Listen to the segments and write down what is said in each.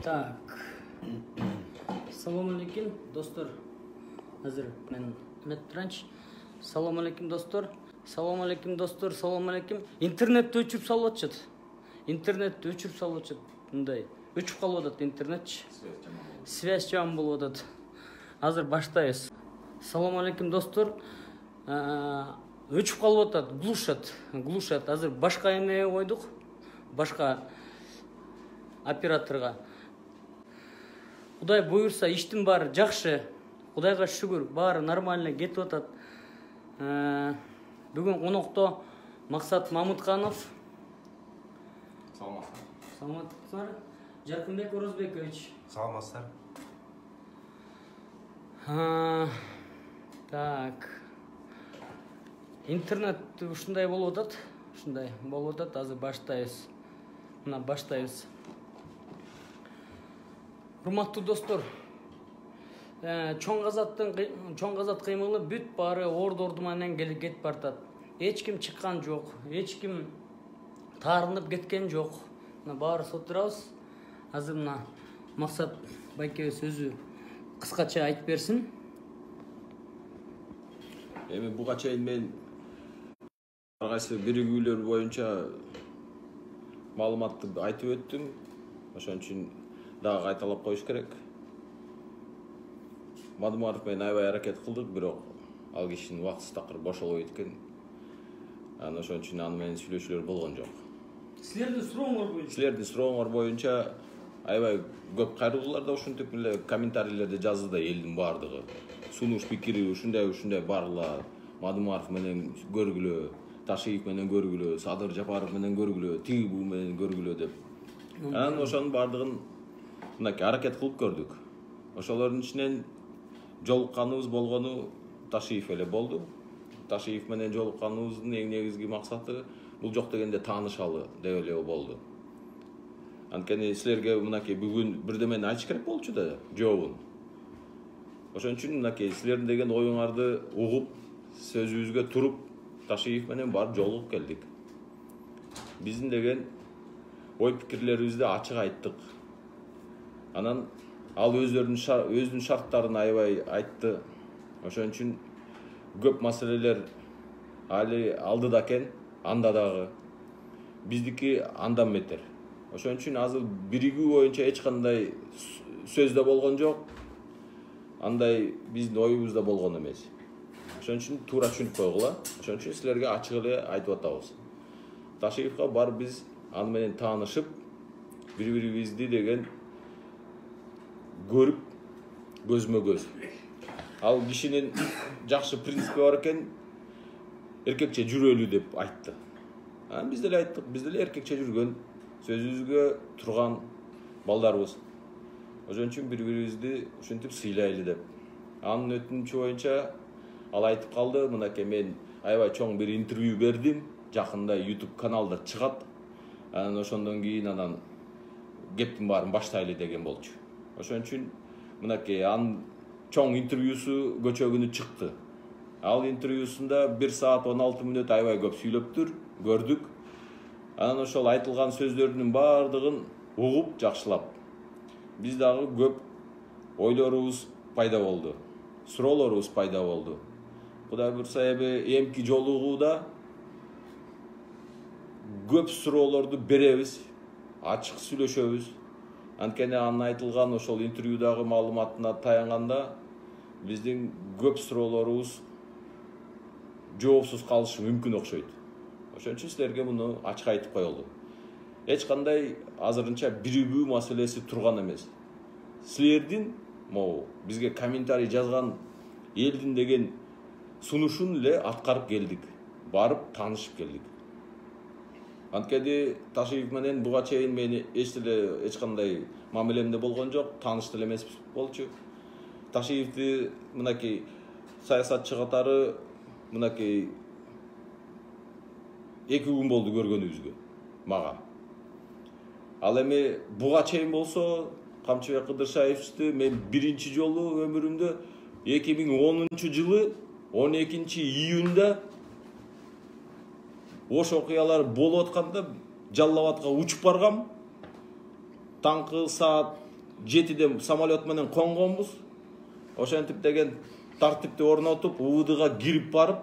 Так. Салам алейкум, достор. Азыр мен Метранч. Салам алейкум, достор. Салам алейкум, достор. Салам алейкум. Интернетти өчүрүп салып атышат. Интернетти өчүрүп салып атышат. Мындай өчүп калып атат интернетчи. Связь жаман болуп атат. Азыр баштайбыз. Салам алейкум, достор. Өчүп калып атат. Глушат. Азыр башка эмнеге койдук? Башка операторга. Кудай буйрса, иштин баары жакшы. Кудайга шүгүр, баары нормально кетип атат. Бүгүн конокто Максат Мамутканов. Саламатсыздар. Жаркынбек Орозбекович. Саламатсыздар. Так. Интернет ушундай болуп атат. Азыр баштайбыз. Мына баштайбыз. Урматтуу достор, чоң казат кыймылы бүт баары орду менен кетип бартат. Эч ким чыккан жок, эч ким таарынып кеткен жок. Мына баары отурабыз. Азыр мына Максат байкебиз өзү кыскача айтып берсин. Эми буга чейин мен ар кайсы биригүүлөр боюнча маалыматты айтып өттүм. Ошон үчүн дагы кайталап коюш керек. Мадумаров менен аябай аракет кылдык, бирок ал кишинин убактысы такыр бошолбой экен. Ошон үчүн аны менен сүйлөшүүлөр болгон жок. Силердин сурооңор боюнча аябай көп кайрылуулар да ушинтип эле комментарийлерде жазды да элдин баардыгы. Сунуш пикири ушундай баргыла, Мадумаров менен көргүлө, Ташиев менен көргүлө, Садыр Жапаров менен көргүлө, тиги бул менен көргүлө деп. Ошонун баардыгын мынакей аракет кылып көрдүк. Ошолордун ичинен жолукканыбыз болгону Ташиев эле болду. Ташиев менен жолукканыбыздын эң негизги максаты бул жок дегенде таанышалы деп эле болду. Анткени силерге мынакей бүгүн бирдемени айтыш керек болчу да, жообун. Ошон үчүн мынакей силердин деген оюңарды угуп, сөзүбүзгө туруп, Ташиев менен барып жолугуп келдик. Биздин деген ой пикирлерибизди ачык айттык. Анан ал өзүнүн шарттарын аябай айтты. Ошон үчүн көп маселелер али алдыда экен, анда дагы. Биздики андан бетер. Ошон үчүн азыр биригүү боюнча эч кандай сөз да болгон жок. Андай биздин оюбузда болгон эмес. Ошон үчүн туура түшүнүп койгула. Ошон үчүн силерге ачык эле айтып атабыз. Ташиевка барып биз аны менен таанышып, бири-бирибизди деген көрүп, көзмө-көз. Ал кишинин жакшы принципи бар экен, эркекче жүрөлү деп айтты. Биз деле айттык, биз деле эркекче жүргөн, сөзүбүзгө турган балдарбыз. Ошон үчүн бири-бирибизди ушинтип сыйлайлы деп. Анын өтүнүчү боюнча ал айтып калды, мынакей мен аябай чоң бир интервью бердим, жакында YouTube каналда чыгат. Ошондон кийин кептин баарын баштайлы деген болчу. Ошон үчүн мынакей анын чоң интервьюсу көчө күнү чыкты. Ал интервьюсунда 1 саат 16 мүнөт аябай көп сүйлөптүр, көрдүк. Анан ошол айтылган сөздөрдүн баардыгын угуп, жакшылап. Биз дагы көп ойлорубуз пайда болду. Суроолорубуз пайда болду. Кудай буйрса эмки жолугууда көп суроолорду беребиз, ачык сүйлөшөбүз. Анткени анын айтылган ошол интервьюдагы маалыматына таянганда биздин көп суроолорубуз жоопсуз калышы мүмкүн окшойт. Ошон үчүн силерге муну ачык айтып коелу. Эч кандай азырынча биригүү маселеси турган эмес. Силердин бизге комментарий жазган элдин деген сунушун эле аткарып келдик. Барып таанышып келдик. Анткени Ташиев менен буга чейин мени эч кандай мамилемде болгон жок, тааныш деле эмес болчу. Ташиевди мынакей саясатчы катары мынакей 2 күн болду көргөнүбүзгө мага. Ал эми буга чейин болсо Камчыбек Кыдыршаевичти мен биринчи жолу өмүрүмдө 2010-жылы 12-июнда ош окуялар болуп атканда Жалал Абадка учуп баргам. Таңкы саат 7-де самолет менен конгонбуз. Ошентип деген тартипти орнотуп, УВДга кирип барып,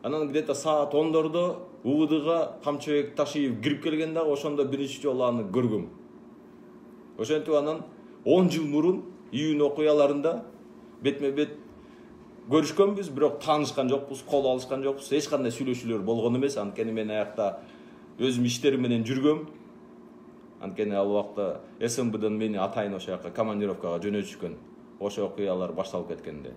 анан где-то саат 10-дордо УВДга Камчыбек Ташиев кирип келген дагы ошондо биринчи жолу аны көргөм. Ошентип анан 10 жыл мурун июнь окуяларында бетме-бет көрүшкөнбүз, бирок таанышкан жокпуз, кол алышкан жокпуз, эч кандай сүйлөшүүлөр болгон эмес. Анткени мен аякта өзүм иштерим менен жүргөм. Анткени ал убакта СМБдан мени атайын ошо жака командировкага жөнөтүшкөн. Ошо окуялар башталып кеткенде.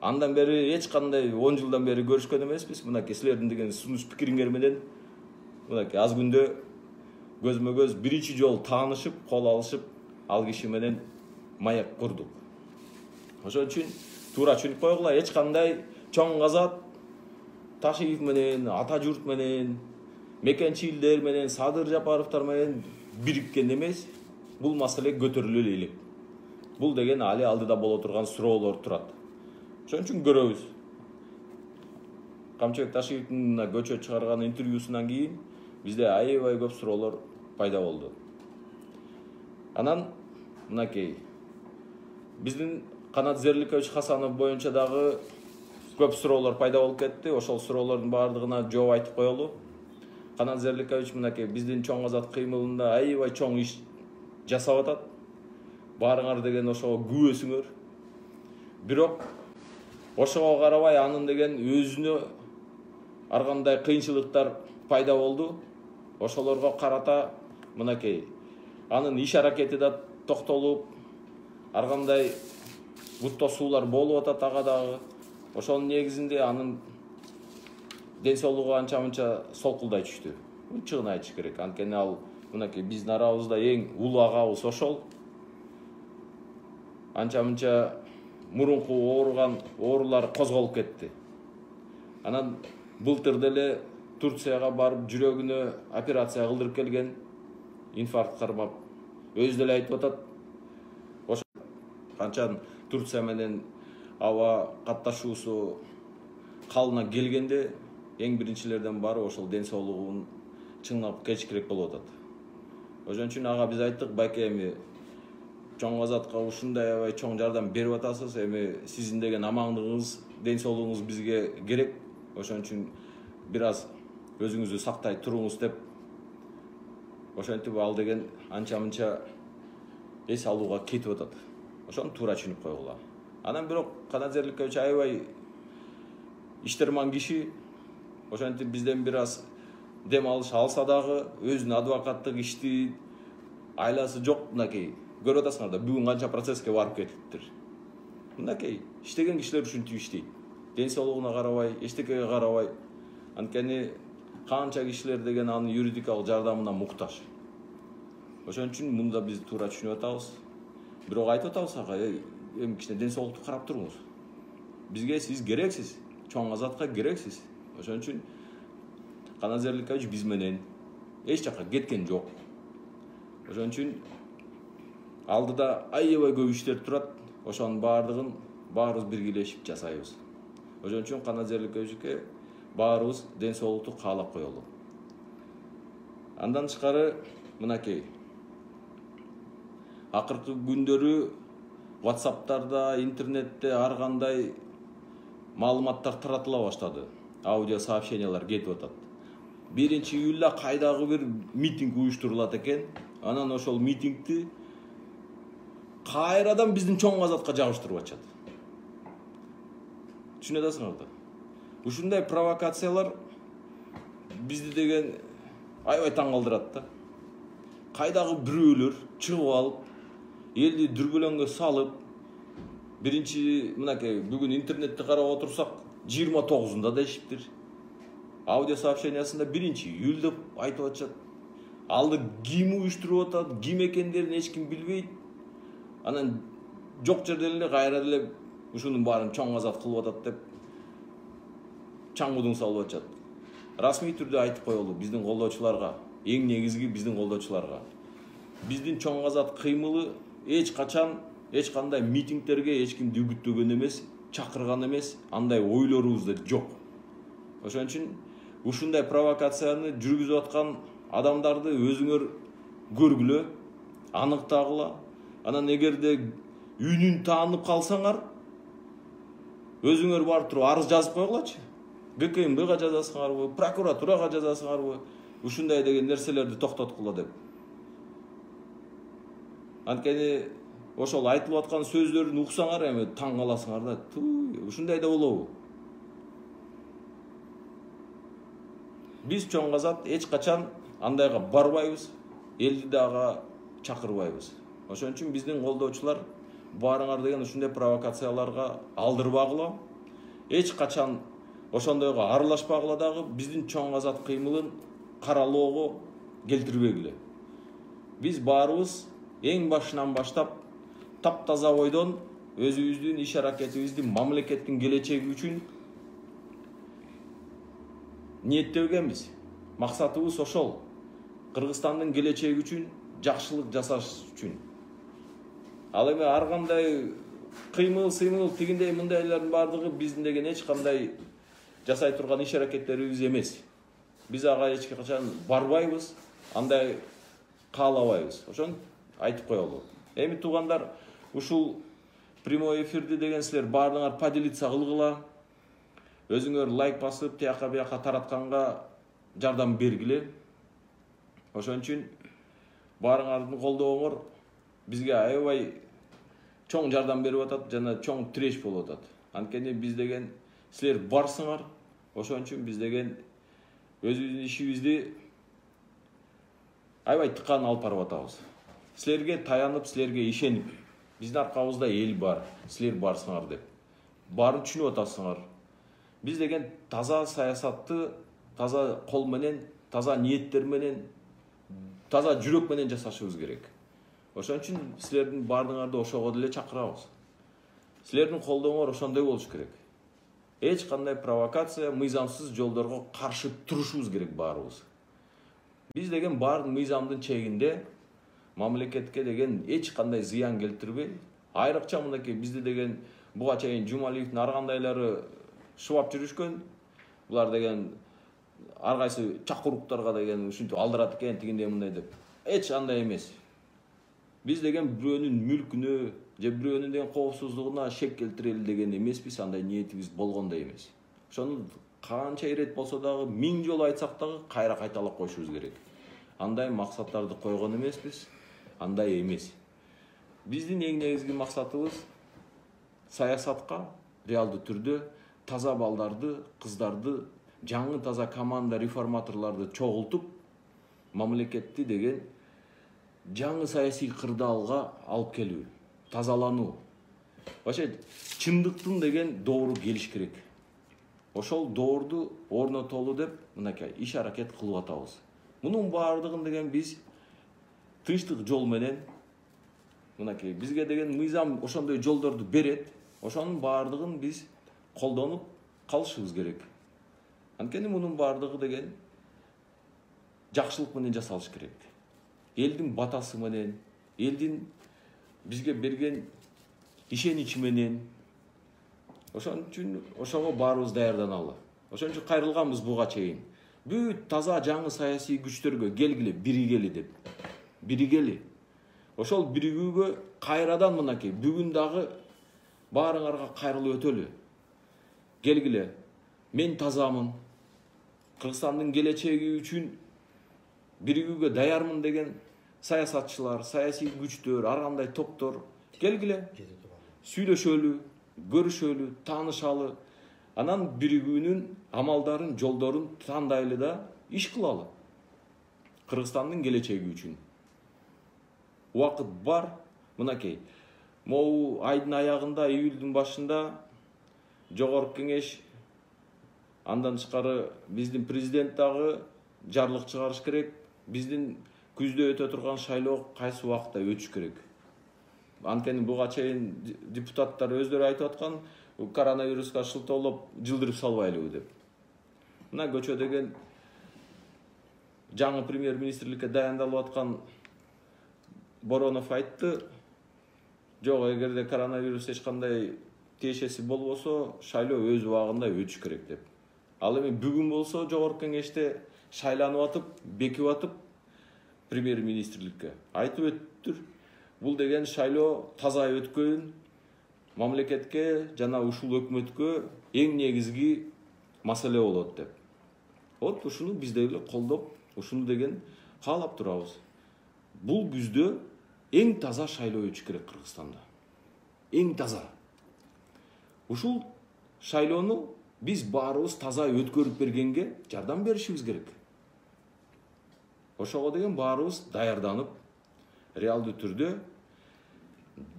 Андан бери эч кандай 10 жылдан бери көрүшкөн эмеспиз. Мынакей силердин деген сунуш пикириңер менен мынакей аз күндө көзмө-көз биринчи жолу таанышып, кол алышып, ал киши менен маяк курдук. Ошон үчүн туура түшүнүп койгула, эч кандай чоң казат Ташиев менен, ата журт менен, мекенчилдер менен, Садыр Жапаровтар менен бириккен эмес. Бул маселе көтөрүлө элек. Бул деген али алдыда боло турган суроолор турат. Ошон үчүн көрөбүз. Камчыбек Ташиевдин көчө чыгарган интервьюсунан кийин бизде аябай көп суроолор пайда болду. Анан мынакей биздин Канат Зерликович Хасанов боюнча дагы көп суроолор пайда болуп кетти. Ошол суроолордун баардыгына жооп айтып коелу. Канат Зерликович мынакей биздин чоң азат кыймылында аябай чоң иш жасап атат. Баарыңар деген ошого күбөсүңөр. Бирок ошого карабай анын деген өзүнө ар кандай кыйынчылыктар пайда болду. Ошолорго карата мынакей анын иш аракети да токтолуп, ар кандай бут тосуулар болуп атат ага дагы. Ошонун негизинде анын ден соолугу анча-мынча солкулдай түштү. Чыгын айтыш керек. Анткени ал мынакей биздин арабызда эң улуу агабыз ошол. Анча-мынча мурунку ооруган оорулар козголуп кетти. Анан былтыр деле Турцияга барып жүрөгүнө операция кылдырып келген, инфаркт кармап. Өзү деле айтып атат. Ошо канчан Турция менен аба катташуусу калына келгенде эң биринчилерден бары ошол ден соолугун чыңдап кетиш керек болуп атат. Ошон үчүн ага биз айттык, байке эми чоң азатка ушундай аябай чоң жардам берип атасыз, эми сиздин деген амандыгыңыз, ден соолугуңуз бизге керек. Ошон үчүн бир аз өзүңүздү сактай туруңуз деп. Ошентип ал деген анча-мынча эс алууга кетип атат. Ошону туура түшүнүп койгула. Анан бирок Канат Зерликович аябай иштерман киши. Ошентип бизден бир аз дем алыш алса дагы өзүнүн адвокаттык ишти айласы жок. Мынакей көрүп атасыңар да, бүгүн канча процесске барып кетиптир. Мынакей иштеген кишилер ушинтип иштейт. Ден соолугуна карабай, эчтекеге карабай. Анткени канча кишилер деген анын юридикалык жардамына муктаж. Ошон үчүн мында биз туура түшүнүп атабыз. Бирок айтып атабыз ага, эми кичине ден соолукту карап туруңуз. Бизге сиз керексиз, чоң азатка керексиз. Ошон үчүн Канат Зерликович биз менен эч жакка кеткен жок. Ошон үчүн алдыда аябай көп иштер турат. Ошонун баардыгын баарыбыз биргелешип жасайбыз. Ошон үчүн Канат Зерликовичке баарыбыз ден соолукту каалап коелу. Андан тышкары мынакей акыркы күндөрү WhatsApp'тарда, интернетте ар кандай маалыматтар таратыла баштады. Аудио сообщениялар кетип атат. 1-июлда кайдагы бир митинг уюштурулат экен. Анан ошол митингти кайрадан биздин чоң азатка жабыштырып атышат. Түшүнүп атасыңар да. Ушундай провокациялар бизди деген аябай таң калтырат да. Кайдагы бирөөлөр чыгып алып, элди дүрбөлөңгө салып, биринчи мынакей бүгүн интернетти карап отурсак 29-unda дешиптир. Аудио сообщениясында 1-июль деп айтып атышат. Алды ким уюштуруп атат, ким экендерин эч ким билбейт. Анан жок жерден эле кайра деле ушунун баарын чоң азат кылып атат деп чаңгудуң салып атышат. Расмий түрдө айтып коелу биздин колдоочуларга, эң негизги биздин колдоочуларга. Биздин чоң азат кыймылы эч качан эч кандай митингтерге эч кимди үгүттөгөн эмес, чакырган эмес, андай ойлорубуз да жок. Ошон үчүн ушундай провокацияны жүргүзүп аткан адамдарды өзүңөр көргүлө, аныктагыла. Анан эгерде үнүн таанып калсаңар, өзүңөр барып туруп арыз жазып койгулачы. ГКМБга жазасыңарбы, прокуратурага жазасыңарбы, ушундай деген нерселерди токтоткула деп. Анткени ошол айтылып аткан сөздөрүн уксаңар эми таң каласыңар да. Ушундай да болобу? Биз чоң казат эч качан андайга барбайбыз, элди дагы чакырбайбыз. Ошон үчүн биздин колдоочулар баарыңар деген ушундай провокацияларга алдырбагыла, эч качан ошондойго аралашпагыла дагы биздин чоң казат кыймылын каралоого келтирбегиле. Биз баарыбыз эң башынан баштап таптаза ойдон өзүбүздүн иш аракетибизди мамлекеттин келечеги үчүн ниеттебегенбиз. Максатыбыз ошол. Кыргызстандын келечеги үчүн, жакшылык жасаш үчүн. Ал эми ар кандай кыймыл-сыймыл тигиндей мындайлардын бардыгы биздин деген эч кандай жасай турган иш аракеттерибиз эмес. Биз ага эч качан барбайбыз, андай каалабайбыз. Ошон айтып коелу. Эми туугандар, ушул прямой эфирди деген силер баардыгыңар поделиться кылгыла. Өзүңөр лайк басып, тияка бияка таратканга жардам бергиле. Ошон үчүн баарыңардын колдооңор бизге аябай чоң жардам берип атат жана чоң тиреш болуп атат. Анткени биз деген силер барсыңар, ошон үчүн биз деген өзүбүздүн ишибизди аябай тыкан алып барып атабыз. Силерге таянып, силерге ишенип, биздин аркабызда эл бар, силер барсыңар деп. Баарын түшүнүп атасыңар. Биз деген таза саясатты таза кол менен, таза ниеттер менен, таза жүрөк менен жасашыбыз керек. Ошон үчүн силердин баардыгыңарды ошого деле чакырабыз. Силердин колдооңор ошондой болуш керек. Эч кандай провокация, мыйзамсыз жолдорго каршы турушубуз керек баарыбыз. Биз деген бар мыйзамдын чегинде мамлекетке деген эч кандай зыян келтирбей, айрыкча мынакей бизди деген буга чейин Жумалиевдин ар кандайлары шубап жүрүшкөн. Булар деген ар кайсы чакыруктарга деген ушинтип алдырат экен, тигиндей мындай деп. Эч андай эмес. Биз деген бирөөнүн мүлкүнө же бирөөнүн деген коопсуздугуна шек келтирели деген эмеспиз, андай ниетибиз болгон да эмес. Ошону канча ирет болсо дагы 1000 жолу айтсак дагы кайра кайталап коюшубуз керек. Андай максаттарды койгон эмеспиз, андай эмес. Биздин эң негизги максатыбыз саясатка реалдуу түрдө таза балдарды, кыздарды, жаңы таза команда реформаторларды чогултуп, мамлекетти деген жаңы саясий кырдаалга алып келүү, тазалануу. Вообще чындыктын деген доору келиш керек. Ошол доорду орнотолу деп мынакей иш аракет кылып атабыз. Мунун баардыгын деген биз тынчтык жол менен мынакей бизге деген мыйзам ошондой жолдорду берет. Ошонун баардыгын биз колдонуп калышыбыз керек. Анткени мунун баардыгы деген жакшылык менен жасалыш керек. Элдин батасы менен, элдин бизге берген ишеничи менен. Ошон үчүн ошого баарыбыз даярданалы. Ошон үчүн кайрылганбыз буга чейин. Бүт таза жаңы саясий күчтөргө келгиле, биригели деп. Биригели. Ошол биригүүгө кайрадан мынакей бүгүн дагы баарыңарга кайрылып өтөлү. Келгиле. Мен тазамын. Кыргызстандын келечеги үчүн биригүүгө даярмын деген саясатчылар, саясий күчтөр, ар кандай топтор келгиле. Сүйлөшөлү, көрүшөлү, таанышалы. Анан биригүүнүн амалдарын, жолдорун тандайлы да иш кылалы. Кыргызстандын келечеги үчүн. Убакыт бар. Мынакей. Могу айдын аягында, июлдун башында Жогорку кеңеш, андан тышкары биздин президент дагы жарлык чыгарыш керек. Биздин күздө өтө турган шайлоо кайсы убакытта өтүш керек. Анткени буга чейин депутаттар өздөрү айтып аткан, коронавируска шылтоолоп жылдырып салбайлыбы деп. Мына көчө деген жаңы премьер-министрликке дайындалып аткан Боронов айтты, жок, эгерде коронавирус эч кандай тиешеси болбосо, шайлоо өз убагында өтүш керек деп. Ал эми бүгүн болсо Жогорку кеңеште шайланып атып, бекип атып премьер-министрликке айтып өттүр. бул деген шайлоо таза өткөн мамлекетке жана ушул өкмөткө эң негизги маселе болот деп. Вот ушуну биз деле колдоп, ушуну деген каалап турабыз. Бул күздө эң таза шайлоо өтүш керек Кыргызстанда. Эң таза. Ушул шайлоону биз баарыбыз таза өткөрүп бергенге жардам беришибиз керек. Ошого деген баарыбыз даярданып, реалдуу түрдө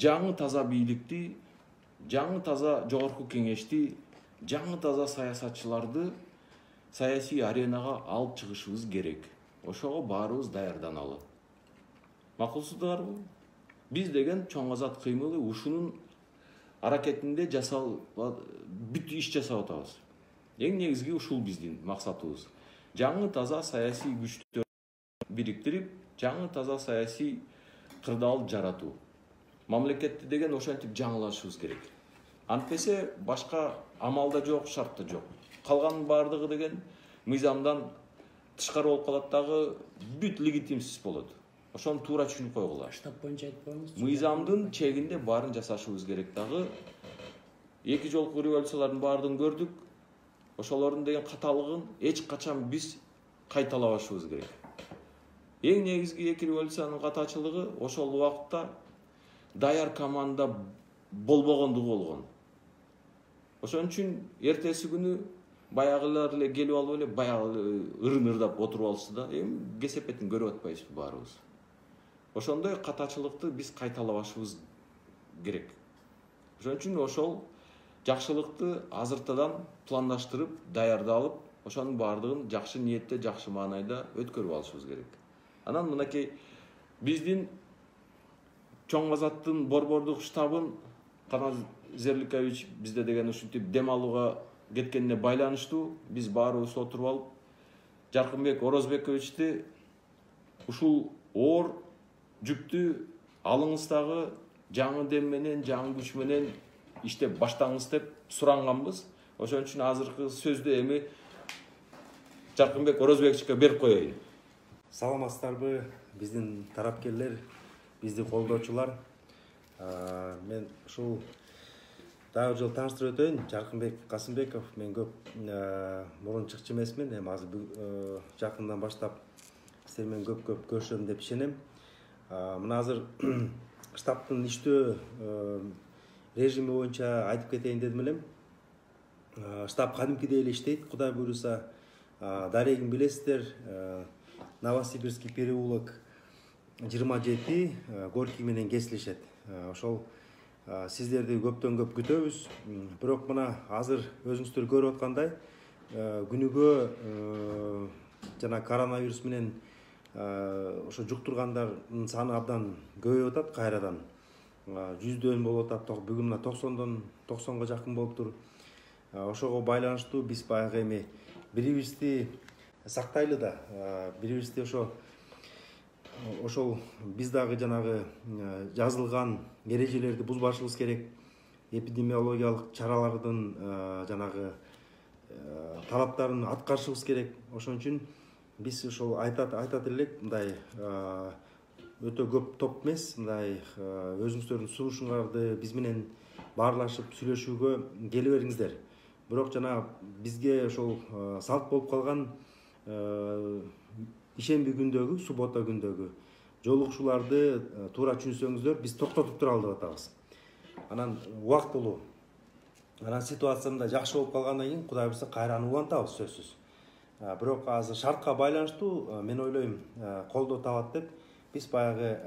жаңы таза бийликти, жаңы таза жогорку кеңешти, жаңы таза саясатчыларды саясий аренага алып чыгышыбыз керек. Ошого баарыбыз даярданалы. Макулсуздарбы? Биз деген чоң азат кыймылы ушунун аракетинде бүт иш жасап атабыз. Эң негизги ушул биздин максатыбыз. Жаңы таза саясий күчтөрдү бириктирип, жаңы таза саясий кырдаал жаратуу. Мамлекетти деген ошентип жаңылашыбыз керек. Антпесе башка амалда жок, шартта жок. Калганын бардыгы деген мыйзамдан тышкары болуп калат дагы, бүт легитимсиз болот. Ошону туура түшүнүп койгула. Штаб боюнча айтып коюңуз. Мыйзамдын чегинде баарын жасашыбыз керек дагы. Эки жолку революциялардын баардыгын көрдүк. Ошолордун деген каталыгын эч качан биз кайталабашыбыз керек. Эң негизги эки революциянын катачылыгы ошол убакытта даяр команда болбогондугу болгон. Ошон үчүн эртеси күнү баягылар эле келип алып эле баягы ырын-ырдап отуруп алышты да, эми кесепетин көрүп атпайбызбы баарыбыз. Ошондой катачылыкты биз кайталабашыбыз керек. Ошон үчүн ошол жакшылыкты азыртадан пландаштырып, даярдалып, ошонун баардыгын жакшы ниетте, жакшы маанайда өткөрүп алышыбыз керек. Анан мынакей биздин чоң азаттын борбордук штабын Канат Зерликович бизде деген ушинтип дем алууга кеткенине байланыштуу биз баарыбыз отуруп алып, Жаркынбек Орозбековичти ушул оор жүктү алыңыз дагы жаңы дем менен, жаңы күч менен иштеп баштаңыз деп суранганбыз. Ошон үчүн азыркы сөздү эми Жаркынбек Орозбековичке берип коеюн. Саламатсыздарбы, биздин тарапкерлер, бизди колдоочулар. Мен ушул дагы жолу тааныштырып өтөйүн. Жаркынбек Касымбеков, мен көп мурун чыкчы эмесмин, эми азыр жакындан баштап силер менен көп көрүшөм деп ишенем. Мына азыр штабтын иштөө режими боюнча айтып кетейин дедим элем. Штаб кадимкидей эле иштейт, Кудай буйруса. Дарегин билесиздер, Новосибирский переулок 27 Горький менен кесилишет. Ошол сиздерди көптөн көп күтөбүз. Бирок мына азыр өзүңүздөр көрүп аткандай күнүгө жана коронавирус менен ошо жуктургандардын саны абдан көбөйүп атат кайрадан. 100дөн болуп атат, бүгүн мына 90га жакын болуптур. Ошого байланыштуу биз баягы эми бири-бирибизди сактайлы да, бири-бирибизди ошол биз дагы жанагы жазылган эрежелерди бузбашыбыз керек. Эпидемиологиялык чаралардын жанагы талаптарын аткарышыбыз керек. Ошон үчүн биз ошол айтат элек, мындай өтө көп топ эмес, мындай өзүңүздөрдүн сунушуңарды биз менен баарлашып сүйлөшүүгө келе бериңиздер. Бирок жана бизге ошол салт болуп калган ишемби күндөгү, суббота күндөгү жолугушууларды туура түшүнсөңүздөр, биз токтотуп туралы деп атабыз. Анан убактылуу. Анан ситуация мындай жакшы болуп калгандан кийин Кудай буйруса кайра улантабыз сөзсүз. Бирок азыр шартка байланыштуу мен ойлойм колдоо табат деп биз баягы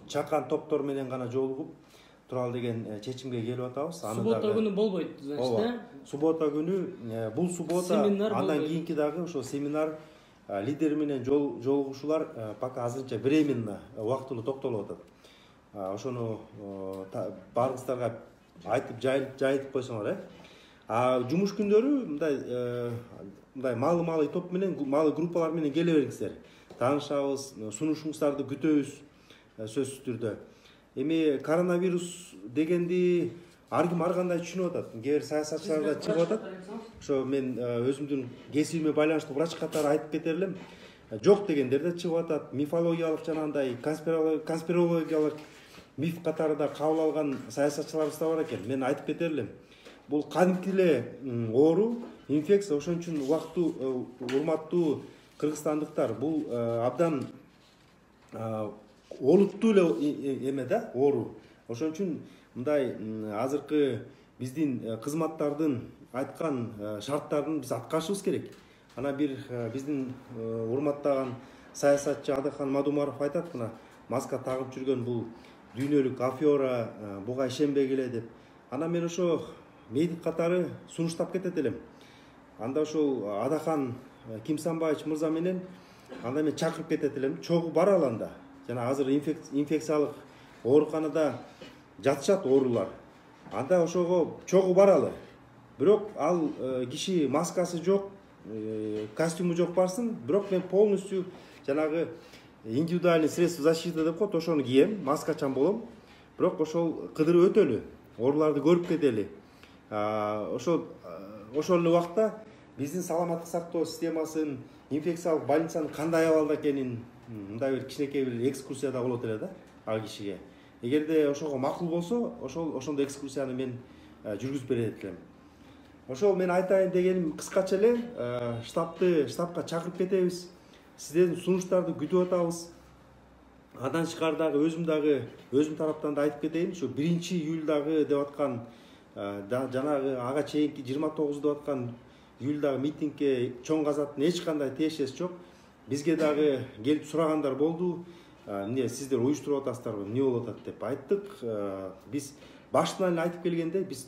чакан топтор менен гана жолугуп туралы деген чечимге келип атабыз. Суббота күнү болбойт, значит, да? Суббота күнү, бул суббота, андан кийинки дагы ошо семинар лидер менен жолугушуулар пока азырынча временно убактылуу токтолуп атат. Ошону баарыңыздарга айтып жайытып койсоңор, жумуш күндөрү мындай маалы топ менен, маалы группалар менен келе бериңиздер. Таанышабыз, сунушуңуздарды күтөбүз сөзсүз түрдө. Эми коронавирус дегенди ар ким ар кандай түшүнүп атат. Кээ бир саясатчылар да чыгып атат. Ошо мен өзүмдүн кесибиме байланыштуу врач катары айтып кетер элем. Жок дегендер да чыгып атат. Мифологиялык жанагындай конспирологиялык миф катары да кабыл алган саясатчыларыбыз да бар экен. Мен айтып кетер элем. Бул кадимки эле оору, инфекция. Ошон үчүн убактуу урматтуу кыргызстандыктар, бул абдан олуттуу эле эме да, оору. Ошон үчүн мындай азыркы биздин кызматтардын айткан шарттарын биз аткарышыбыз керек. Ана бир биздин урматтаган саясатчы Адахан Мадумаров айтат, мына маска тагып жүргөн бул дүйнөлүк афера, буга ишенбегиле деп. Ана мен ошо медик катары сунуштап кетет элем. Анда ошол Адахан Кимсанбаевич мырза менен анда мен чакырып кетет элем. Чогуу баралы анда. Жана азыр инфекциялык ооруканада жатышат оорулар. Анда ошого чогуу баралы. Бирок ал киши маскасы жок, костюму жок барсын, бирок мен полностью жанагы индивидуальный средства защиты деп коет, ошону кием, маскачан болом. Бирок ошол кыдырып өтөлү, ооруларды көрүп кетели. Ошол эле убакта биздин саламаттык сактоо системасын, инфекциялык больницанын кандай абалда экенин мындай бир кичинекей бир экскурсия да болот эле да ал кишиге. Эгерде ошого макул болсо, ошондой экскурсияны мен жүргүзүп берет элем. Ошол мен айтайын дегеним кыскача эле, штабка чакырып кетебиз. Сиздердин сунуштарды күтүп атабыз. Андан тышкары өзүм тараптан да айтып кетейин, ушу 1-июлдагы деп аткан жанагы ага чейинки 29 деп аткан июлдагы митингге чоң казаттын эч кандай тиешеси жок. Бизге дагы келип сурагандар болду. Эмне сиздер уюштуруп атасыздарбы, эмне болуп атат деп айттык. Биз башынан эле айтып келгенде, биз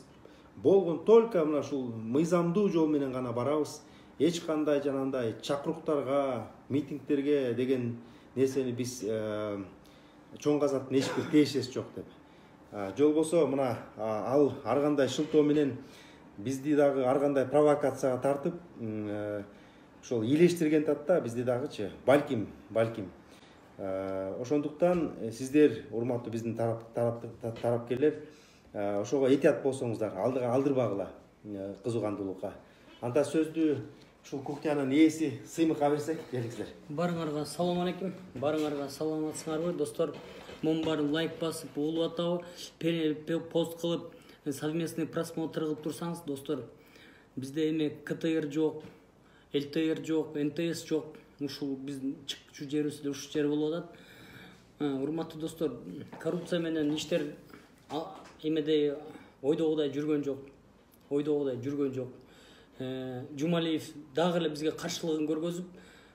болгон только мына ушул мыйзамдуу жол менен гана барабыз. Эч кандай жанандай чакыруктарга, митингтерге деген нерсени биз чоң казаттын эч бир тиешеси жок деп. Жол болсо мына ал ар кандай шылтоо менен бизди дагы ар кандай провокацияга тартып, ошол ийлештирген татта бизди дагычы, балким. Ошондуктан сиздер, урматтуу биздин тарапкерлер, ошого этият болсоңуздар, алдыга алдырбагыла кызугандуулукка. Анда сөздү ушул кухнянын ээси Сыймыкка берсек, келиңиздер. Барыңарга салам алейкум. Барыңарга саламатсыңарбы, достор? Мун барын лайк басып, улуу атабы, пост кылып, совместный просмотр кылып турсаңыз, достор, бизде эме КТР жок, ЛТР жок, НТС жок. Ушул биздин чыкчу жерибизде ушул жер болуп атат. Урматтуу достор, коррупция менен иштер эмеде ойдогудай жүргөн жок. Жумалиев дагы эле бизге каршылыгын көргөзүп,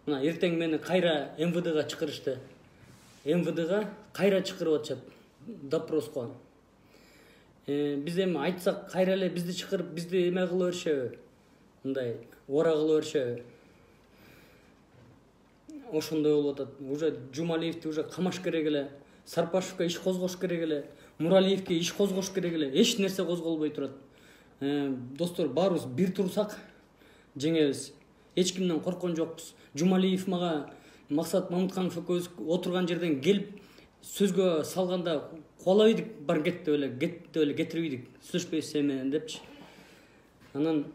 мына эртең мени кайра МВДга чакырышты. МВДга кайра чакырып атышат допроско. Биз эми айтсак кайра эле бизди чакырып, бизди эме кыла беришеби? Мындай ора кыла беришеби? Ошондой болуп атат. Уже Жумалиевди уже камаш керек эле, Сарпашевке иш козгош керек эле, Муралиевке иш козгош керек эле. Эч нерсе козголбой турат. Достор, баарыбыз бир турсак жеңебиз. Эч кимден корккон жокпуз. Жумалиев мага Максат Мамытканов экөөбүз отурган жерден келип сөзгө салганда кубалабайдык, бар кет деп эле кетирбейдик. Сүйлөшпөйсүз сен менен депчи. Анан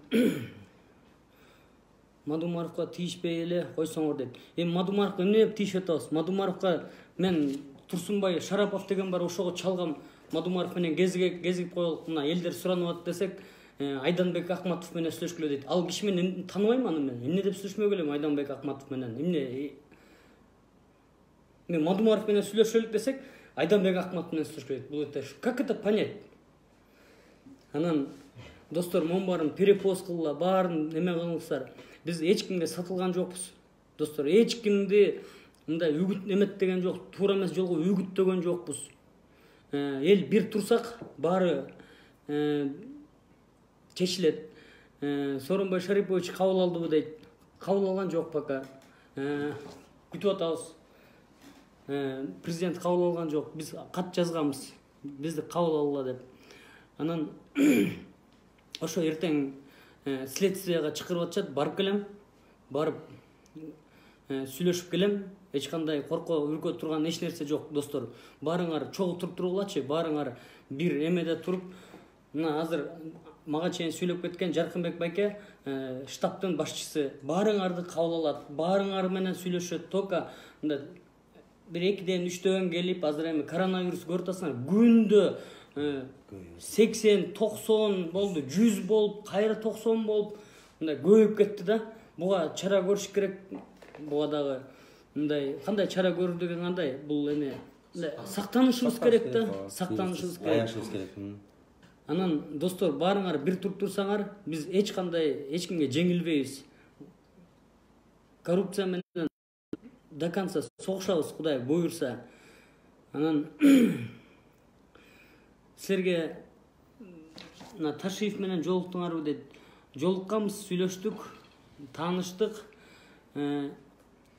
Мадумаровка тийишпей эле койсоңор дейт. Эми Мадумаровка эмне деп тийишип атабыз? Мадумаровка мен Турсунбай Шарапов деген бар, ошого чалгам. Мадумаров менен кезип коелук, мына элдер суранып атат десек, Айданбек Акматов менен сүйлөшкүлө дейт. Ал киши мен тааныбайм аны мен. Эмне деп сүйлөшмөкө элем Айданбек Акматов менен? Эмне? Мен Мадумаров менен сүйлөшөлүк десек, Айданбек Акматов менен сүйлөшкүлө дейт. Бул как это понять? Анан достор, мон барын перепост кылгыла, баарын эме кылыңыздар. Биз эч кимге сатылган жокпуз. Достор, эч кимди мындай үгүт эметтеген жок, туура эмес жолго үгүттөгөн жокпуз. Эл бир турсак баары чечилет. Сооронбай Шарипович кабыл алдыбы дейт. Кабыл алган жок пока. Күтүп атабыз. Президент кабыл алган жок. Биз кат жазганбыз. Бизди кабыл алгыла деп. Анан ошо эртең следствияга чакырып атышат, барып келем. Барып сүйлөшүп келем. Эч кандай корко үркө турган эч нерсе жок, достор. Баарыңар чогуу туруп тургулачы, баарыңар бир эмеде туруп, мына азыр мага чейин сүйлөп кеткен Жаркынбек байке, штабтын башчысы, баарыңарды кабыл алат, баарыңар менен сүйлөшөт. Только мындай бир 2ден 3төн келип, азыр эми коронавирус көрүп атасыңар, күндө 80, 90 болду, 100 болуп, кайра 90 болуп, мындай көбөйүп кетти да. Буга чара көрүш керек. Буга дагы мындай кандай чара көрүү деген кандай? Бул эми сактанышыбыз керек да, сактанышыбыз керек. Аянышыбыз керек. Анан достор, баарыңар бир туруп турсаңар, биз эч кимге жеңилбейбиз. Коррупция менен до конца согушабыз, Кудай буйрса. Анан силерге Ташиев менен жолуктуңарбы дейт. Жолукканбыз, сүйлөштүк, тааныштык.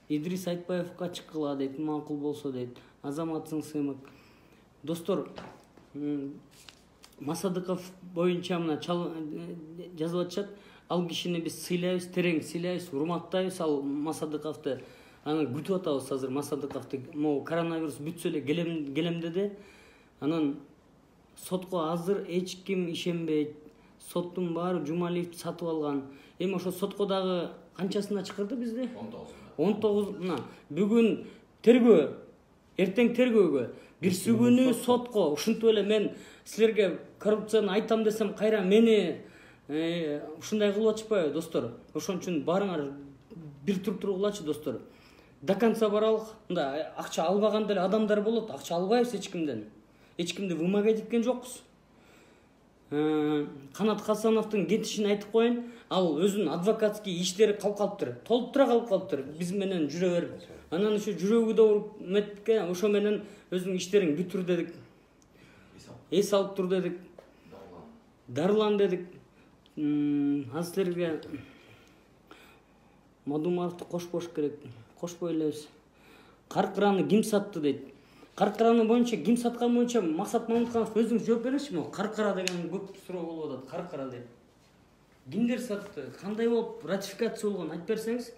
Идрис Айтбаевга чыккыла дейт, макул болсо дейт. Азаматсың сыймык. Достор, Масадыков боюнча мына жазып атышат. Ал кишини биз сыйлайбыз, терең сыйлайбыз, урматтайбыз ал Масадыковду. Аны күтүп атабыз азыр Масадыковду. Могу коронавирус бүтсө эле келем деди. Анан сотко азыр эч ким ишенбейт. Соттун баары Жумалиевди сатып алган. Эми ошо сотко дагы канчасына чакырды бизди? 19. Мына бүгүн тергөө, эртең тергөөгө, бирси күнү сотко. Ушинтип эле мен силерге коррупцияны айтам десем, кайра мени ушундай кылып атышпайбы, достор? Ошон үчүн баарыңар бир туруп тургулачы, достор. До конца баралык. Мында акча албаган деле адамдар болот. Акча албайбыз эч кимден. Эч кимди вымогать эткен жокпуз. Канат Хасановдун кетишин айтып коеюн. Ал өзүнүн адвокатский иштери калып калыптыр. Толуктура калып калыптыр. Биз менен жүрө берип. Анан ошо жүрөгү да ооруп метке, ошо менен өзүнүн иштерин бүтүр дедик. Эс алып тур дедик. Дарлан дедик. Азыр силерге Мадумаровду кошпош керек. Кошпой элебиз. Каркыраны ким сатты дейт. Каркыраны боюнча ким саткан боюнча Максат Мамытканов өзүңүз жооп бериңизчи. Могу Каркыра деген көп суроо болуп атат. Каркыра дейт. Кимдер сатты? Кандай болуп ратификация болгон айтып берсеңиз?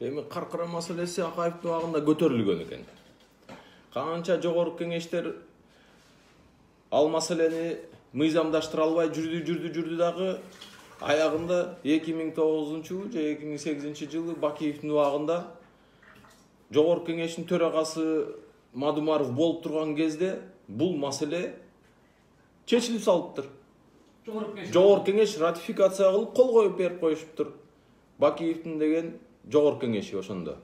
Эми Каркыра маселеси Акаевдин убагында көтөрүлгөн экен. Канча жогорку кеңештер ал маселени мыйзамдаштыра албай жүрдү дагы аягында 2009 же 2008 жылы Бакиевдин убагында жогорку кеңештин төрагасы Мадумаров болуп турган кезде бул маселе чечилип салыптыр. Жогорку кеңеш ратификация кылып кол коюп берип коюшуптур. Бакиевдин деген жогорку кеңеши ошондо.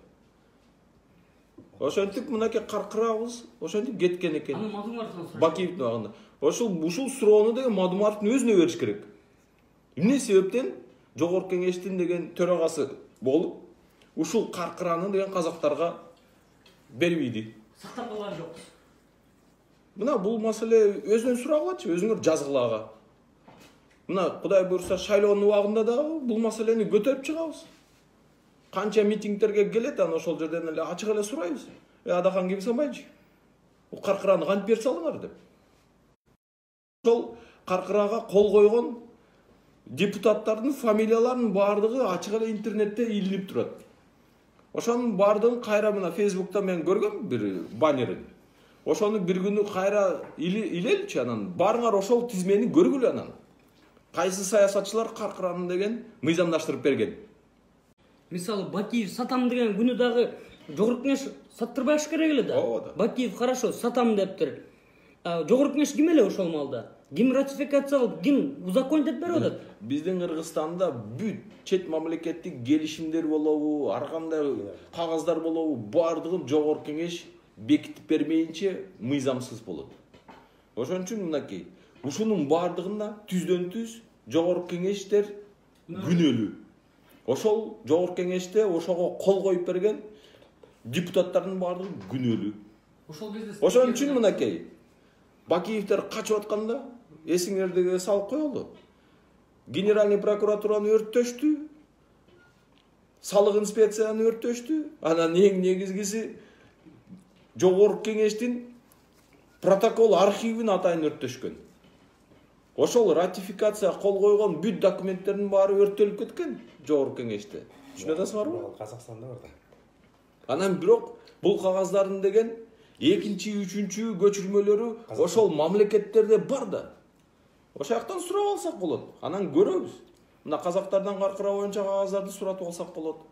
Ошентип мынакей Каркырабыз ошентип кеткен экен. Аны Мадумаровдон сураш. Бакиевдин убагында. Ушул суроону деген Мадумаровдун өзүнө бериш керек. Эмне себептен жогорку кеңештин деген төрагасы болуп, ушул Каркыраны деген казактарга бербейди. Сактап калган жокпуз. Мына бул маселе өзүнөн сурагылачы, өзүңөр жазгыла. Мына Кудай буйрса шайлоонун убагында да бул маселени көтөрүп чыгабыз. Канча митингдерге келет, аны ошол жерден эле ачык эле сурайбыз. Адахан Кебисамбайчы. Бул Каркыраны кантип бере салыңар деп. Ошол Каркырага кол койгон депутаттардын фамилияларынын баардыгы ачык эле интернетте илинип турат. Ошонун баардыгын кайра мына Facebook'та мен көргөм бир баннерин. Ошону бир күнү кайра илеличи, анан баарыңар ошол тизмени көргүлө анан. Кайсы саясатчылар Каркыраны деген мыйзамдаштырып берген. Мисалы Бакиев сатам деген күнү дагы жогорку кеңеш саттырбаш керек эле да. Бакиев хорошо сатам дептир. Жогорку кеңеш ким эле ошол маалда? Ким ратификация кылып, ким узаконить берип атат? Биздин Кыргызстанда бүт чет мамлекеттик келишимдер болобу, ар кандай кагаздар болобу, баардыгын жогорку кеңеш бекитип бермейинче мыйзамсыз болот. Ошон үчүн мынакей, ушунун баардыгында түздөн түз жогорку кеңештер күнөөлүү. Ошол жогорку кеңеште ошого кол коюп берген депутаттардын баардыгы күнөөлүү. Ошон үчүн мынакей, Бакиевдер качып атканда эсиңерде салып коелу. Генеральный прокуратураны өрттөштү, салык инспекцияны өрттөштү, анан эң негизгиси жогорку кеңештин протокол архивин атайын өрттөшкөн. Ошол ратификация кол койгон бүт документтердин баары өрттөлүп кеткен жогорку кеңеште. Түшүнүп атасыңарбы? Казакстанда бар да. Анан бирок бул кагаздардын деген экинчи, үчүнчү көчүрмөлөрү ошол мамлекеттерде бар да. Ошол жактан сурап алсак болот. Анан көрөбүз. Мына казактардан Каркыра боюнча кагаздарды суратып алсак болот.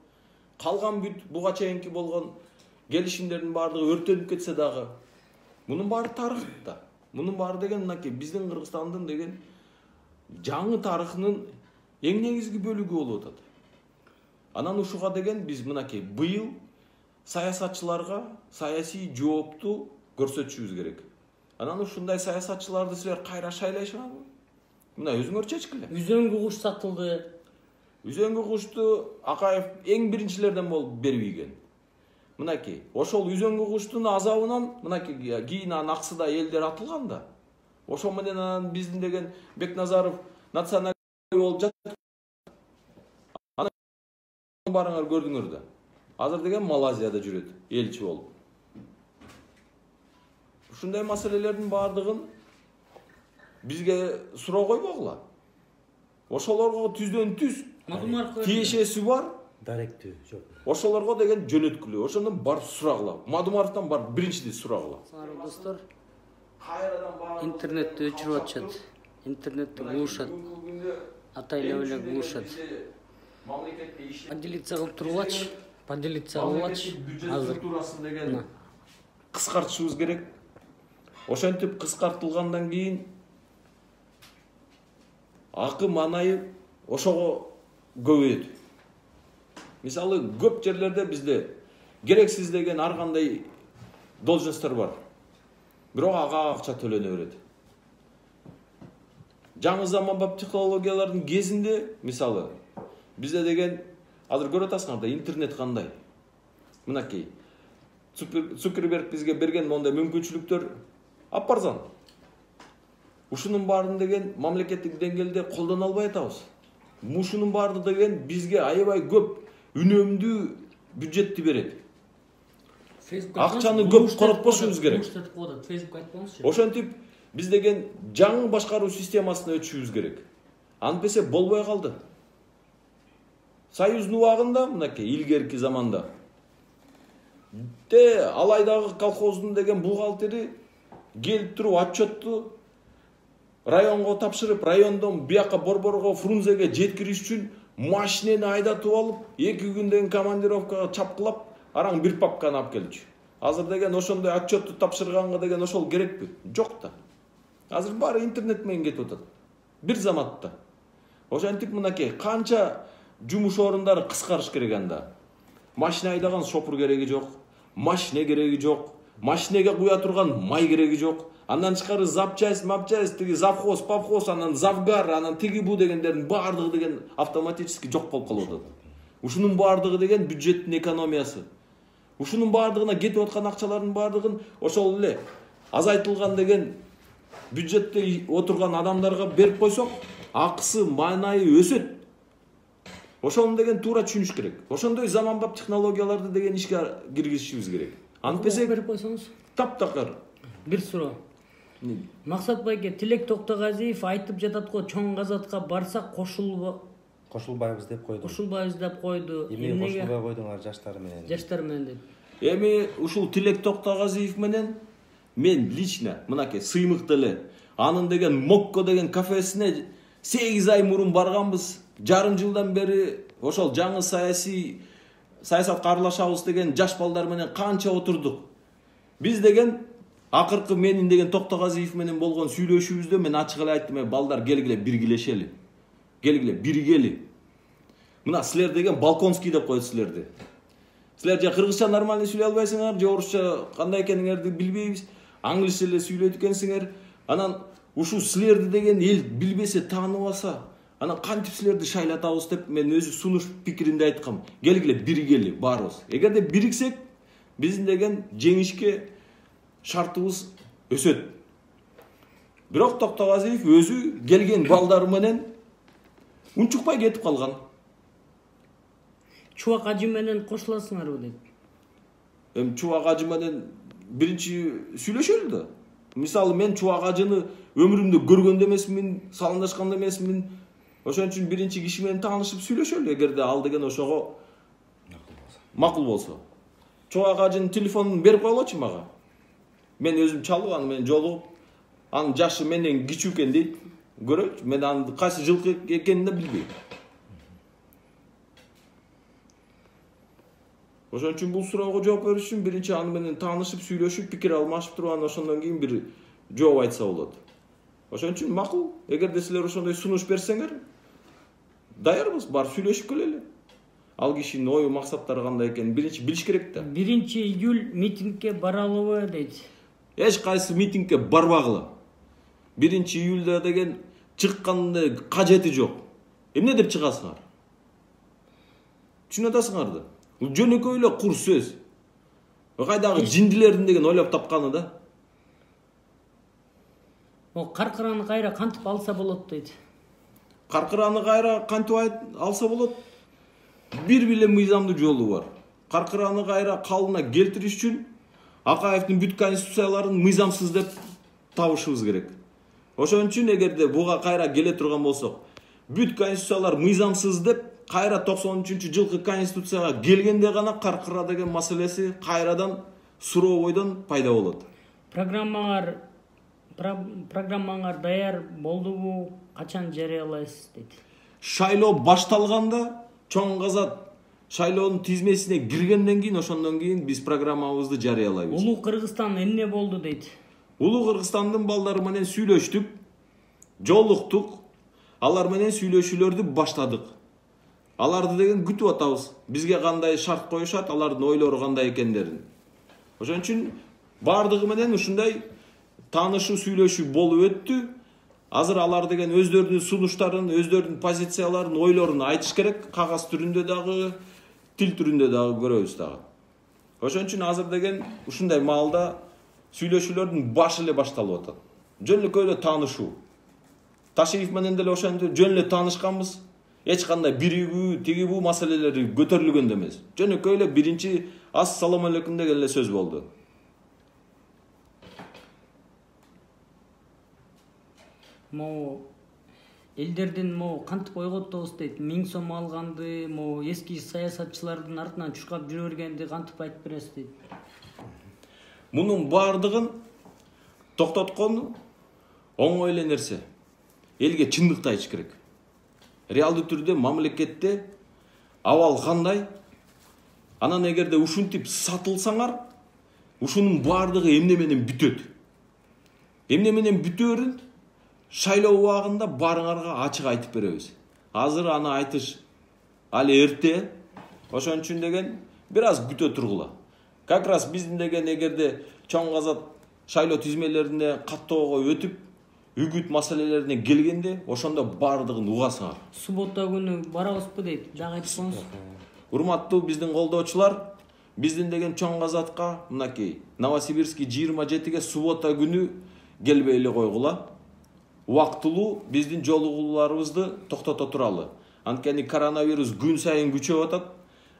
Калган бүт буга чейинки болгон келишимдердин баардыгы өрттөнүп кетсе дагы мунун баары тарыхта. Мунун баары деген мынакей биздин Кыргызстандын деген жаңы тарыхынын эң негизги бөлүгү болуп атат. Анан ушуга деген биз мынакей быйыл саясатчыларга саясий жоопту көрсөтүшүбүз керек. Анан ушундай саясатчыларды силер кайра шайлайсыңарбы? Мына өзүңөр чечкиле. Үзөңгү куш сатылды. Үзөңгү кушту Акаев эң биринчилерден болуп бербейген. Мынакей, ошол үзөңгү куштун азабынан мынакей кийин аксыда элдер атылган да. Ошол менен анан биздин деген Бекназаров националист болуп жатат. Анан барыңар көрдүңөр да. Азыр деген Малайзияда жүрөт, элчи болуп. Ушундай маселелердин баардыгын бизге суроо койбогула. Ошолорго түздөн түз тиешеси бар. Даректүү жок. Ошолорго деген жөнөткүлө. Ошондон барып сурагыла. Мадумаровдон барып биринчиден сурагыла. Достор, интернетти өчүрүп атышат. Интернетти куушат. Атайлап эле куушат. Поделиться кылып тургулачы. Поделиться кылгылачы. Азыр турасын деген кыскартышыбыз керек. Ошентип кыскартылгандан кийин акым анайы ошого көбөйөт. Мисалы көп жерлерде бизде керексиз деген ар кандай должностьтор бар. Бирок ага акча төлөнө берет. Жаңы заманбап технологиялардын кезинде, мисалы, бизде деген азыр көрүп атасыңар да интернет кандай. Мынакей Цукерберг бизге берген мондай мүмкүнчүлүктөр апарзан. Ушунун баарын деген мамлекеттик деңгээлде колдоно албай атабыз. Ушунун баары деген бизге аябай көп үнөмдүү бюджетти берет. Акчаны көп коротпошубуз керек. Ошентип биз деген жаңы башкаруу системасына өтүшүбүз керек. Антпесе болбой калды. Союздун убагында, мынакей илгерки заманда алайдагы колхоздун деген бухгалтери келип туруп отчетту районго тапшырып, райондон бияка Борборго, Фрунзеге жеткириш үчүн машинени айдатып алып, 2 күндөн командировкага чапкылап, араң бир папканы алып келчү. Азыр деген ошондой отчетту тапшырганга деген ошол керекпи? Жок да. Азыр баары интернет менен кетип атат. Бир заматта. Ошентип мынакей канча жумуш орундары кыскарыш керек анда. Машина айдаган шопур кереги жок, машина кереги жок, машинеге куя турган май кереги жок. Андан тышкары запчасть, тиги завхоз, павхоз, анан завгар, анан тиги бу дегендердин баардыгы деген автоматически жок болуп калып атат. Ушунун баардыгы деген бюджеттин экономиясы. Ушунун баардыгына кетип аткан акчалардын баардыгын ошол эле азайтылган деген бюджетте отурган адамдарга берип койсок, акысы, маанайы өсөт. Ошону деген туура түшүнүш керек. Ошондой заманбап технологияларды деген ишке киргизишибиз керек. Антпесе берип койсоңуз. Таптакыр. Бир суроо. Максат байке, Тилек Токтогазиев айтып жатат го, чоң казатка барсак Кошулбайбыз деп койду. Кошулбайбыз деп койду. Эмне кошулбай койдуңар жаштар менен? Жаштар менен деп. Эми ушул Тилек Токтогазиев менен мен лично мынакей сыймыкты эле анын деген Мокко деген кафесине 8 ай мурун барганбыз. Жарым жылдан бери ошол жаңы саясатка аралашабыз деген жаш балдар менен канча отурдук. Биз деген акыркы менин деген Токтогазиев менен болгон сүйлөшүүбүздө мен ачык эле айттым, балдар келгиле биргилешели. Келгиле биригели. Мына силер деген балконский деп коет силерди. Силер же кыргызча нормально сүйлөй албайсыңар, же орусча кандай экениңерди билбейбиз. Англисче эле сүйлөйт экенсиңер. Анан ушу силерди деген эл билбесе, тааныбаса, анан кантип силерди шайлатабыз деп мен өзү сунуш пикиримде айткам. Келгиле биригели баарыбыз. Эгерде бириксек, биздин деген жеңишке шартыбыз өсөт. Бирок Токтогазиев өзү келген балдары менен унчукпай кетип калган. Чубак ажы менен кошуласыңарбы дейт. Чубак ажы менен биринчи сүйлөшөлү да. Мисалы мен Чубак ажыны өмүрүмдө көргөн эмесмин, саламдашкан эмесмин. Ошон үчүн биринчи киши менен таанышып сүйлөшөлү, эгерде ал деген ошого макул болсо. Чубак ажынын телефонун берип койгочу мага. Мен өзүм чалып, аны менен жолугуп, анын жашы менден кичүү экен дейт. Көрөчү, мен анын кайсы жылкы экенин да билбейм. Ошон үчүн бул суроого жооп бериш үчүн биринчи аны менен таанышып, сүйлөшүп, пикир алмашып туруп, анан ошондон кийин бир жооп айтса болот. Ошон үчүн макул, эгерде силер ошондой сунуш берсеңер, даярбыз, барып сүйлөшүп келели. Ал кишинин ою, максаттары кандай экенин биринчи билиш керек да. 1-июль митингге баралыбы дейт. Эч кайсы митингге барбагыла. 1-июльда деген чыкканда кажети жок. Эмне деп чыгасыңар? Түшүнүп атасыңар да. Бул жөнөкөй эле кур сөз. Кайдагы жиндилердин деген ойлоп тапканы да. Каркыраны кайра кантип алса болот дейт. Каркыраны кайра кантип алса болот? Бир биле мыйзамдуу жолу бар. Каркыраны кайра калыбына келтириш үчүн Акаевдин бүт конституцияларын мыйзамсыз деп табышыбыз керек. Ошон үчүн эгерде буга кайра келе турган болсок, бүт конституциялар мыйзамсыз деп кайра 93-жылкы конституцияга келгенде гана каркыра деген маселеси кайрадан суроо бойдон пайда болот. Программаңар даяр болдубу? Качан жарыялайсыз дейт. Шайлоо башталганда, чоң казат шайлоонун тизмесине киргенден кийин, ошондон кийин биз программабызды жарыялайбыз. Улуу Кыргызстан эмне болду дейт. Улуу Кыргызстандын балдары менен сүйлөштүк, жолуктук, алар менен сүйлөшүүлөрдү баштадык. Аларды деген күтүп атабыз. Бизге кандай шарт коюшат, алардын ойлору кандай экендерин. Ошон үчүн бардыгы менен ушундай таанышуу, сүйлөшүү болуп өттү. Азыр алар деген өздөрүнүн сунуштарын, өздөрүнүн позицияларын, ойлорун айтыш керек. Кагаз түрүндө дагы, тил түрүндө дагы көрөбүз дагы. Ошон үчүн азыр деген ушундай маалда сүйлөшүүлөрдүн башы эле башталып атат. Жөнөкөй эле таанышуу. Ташиев менен деле ошентип жөн эле таанышканбыз. Эч кандай биригүү, тигибүү маселелери көтөрүлгөн эмес. Жөнөкөй эле биринчи ассалам алейкум деген эле сөз болду. Элдердин кантип ойготобуз дейт. 1000 сом алганды, эски саясатчылардын артынан чуркап жүрө бергенди кантип айтып бересиз дейт. Мунун бардыгын токтоткон оңой эле нерсе. Элге чындыкты айтыш керек. Реалдуу түрдө мамлекетте абал кандай? Анан эгерде ушинтип сатылсаңар, ушунун бардыгы эмне менен бүтөт? Эмне менен бүтөөрүн шайлоо убагында барыңарга ачык айтып беребиз. Азыр аны айтыш али эрте. Ошон үчүн деген бир аз күтө тургула. Как раз биздин деген эгерде чоң казат шайлоо тизмелерине каттоого өтүп, үгүт маселелерине келгенде, ошондо бардыгын угасыңар. Суббота күнү барабызбы дейт. Дагы айтып коңуз. Урматтуу биздин колдоочулар, биздин деген чоң казатка мынакей Новосибирский 27-ге суббота күнү келбей эле койгула. Убактылуу биздин жолугууларыбызды токтото туралы. Анткени коронавирус күн сайын күчөп атат.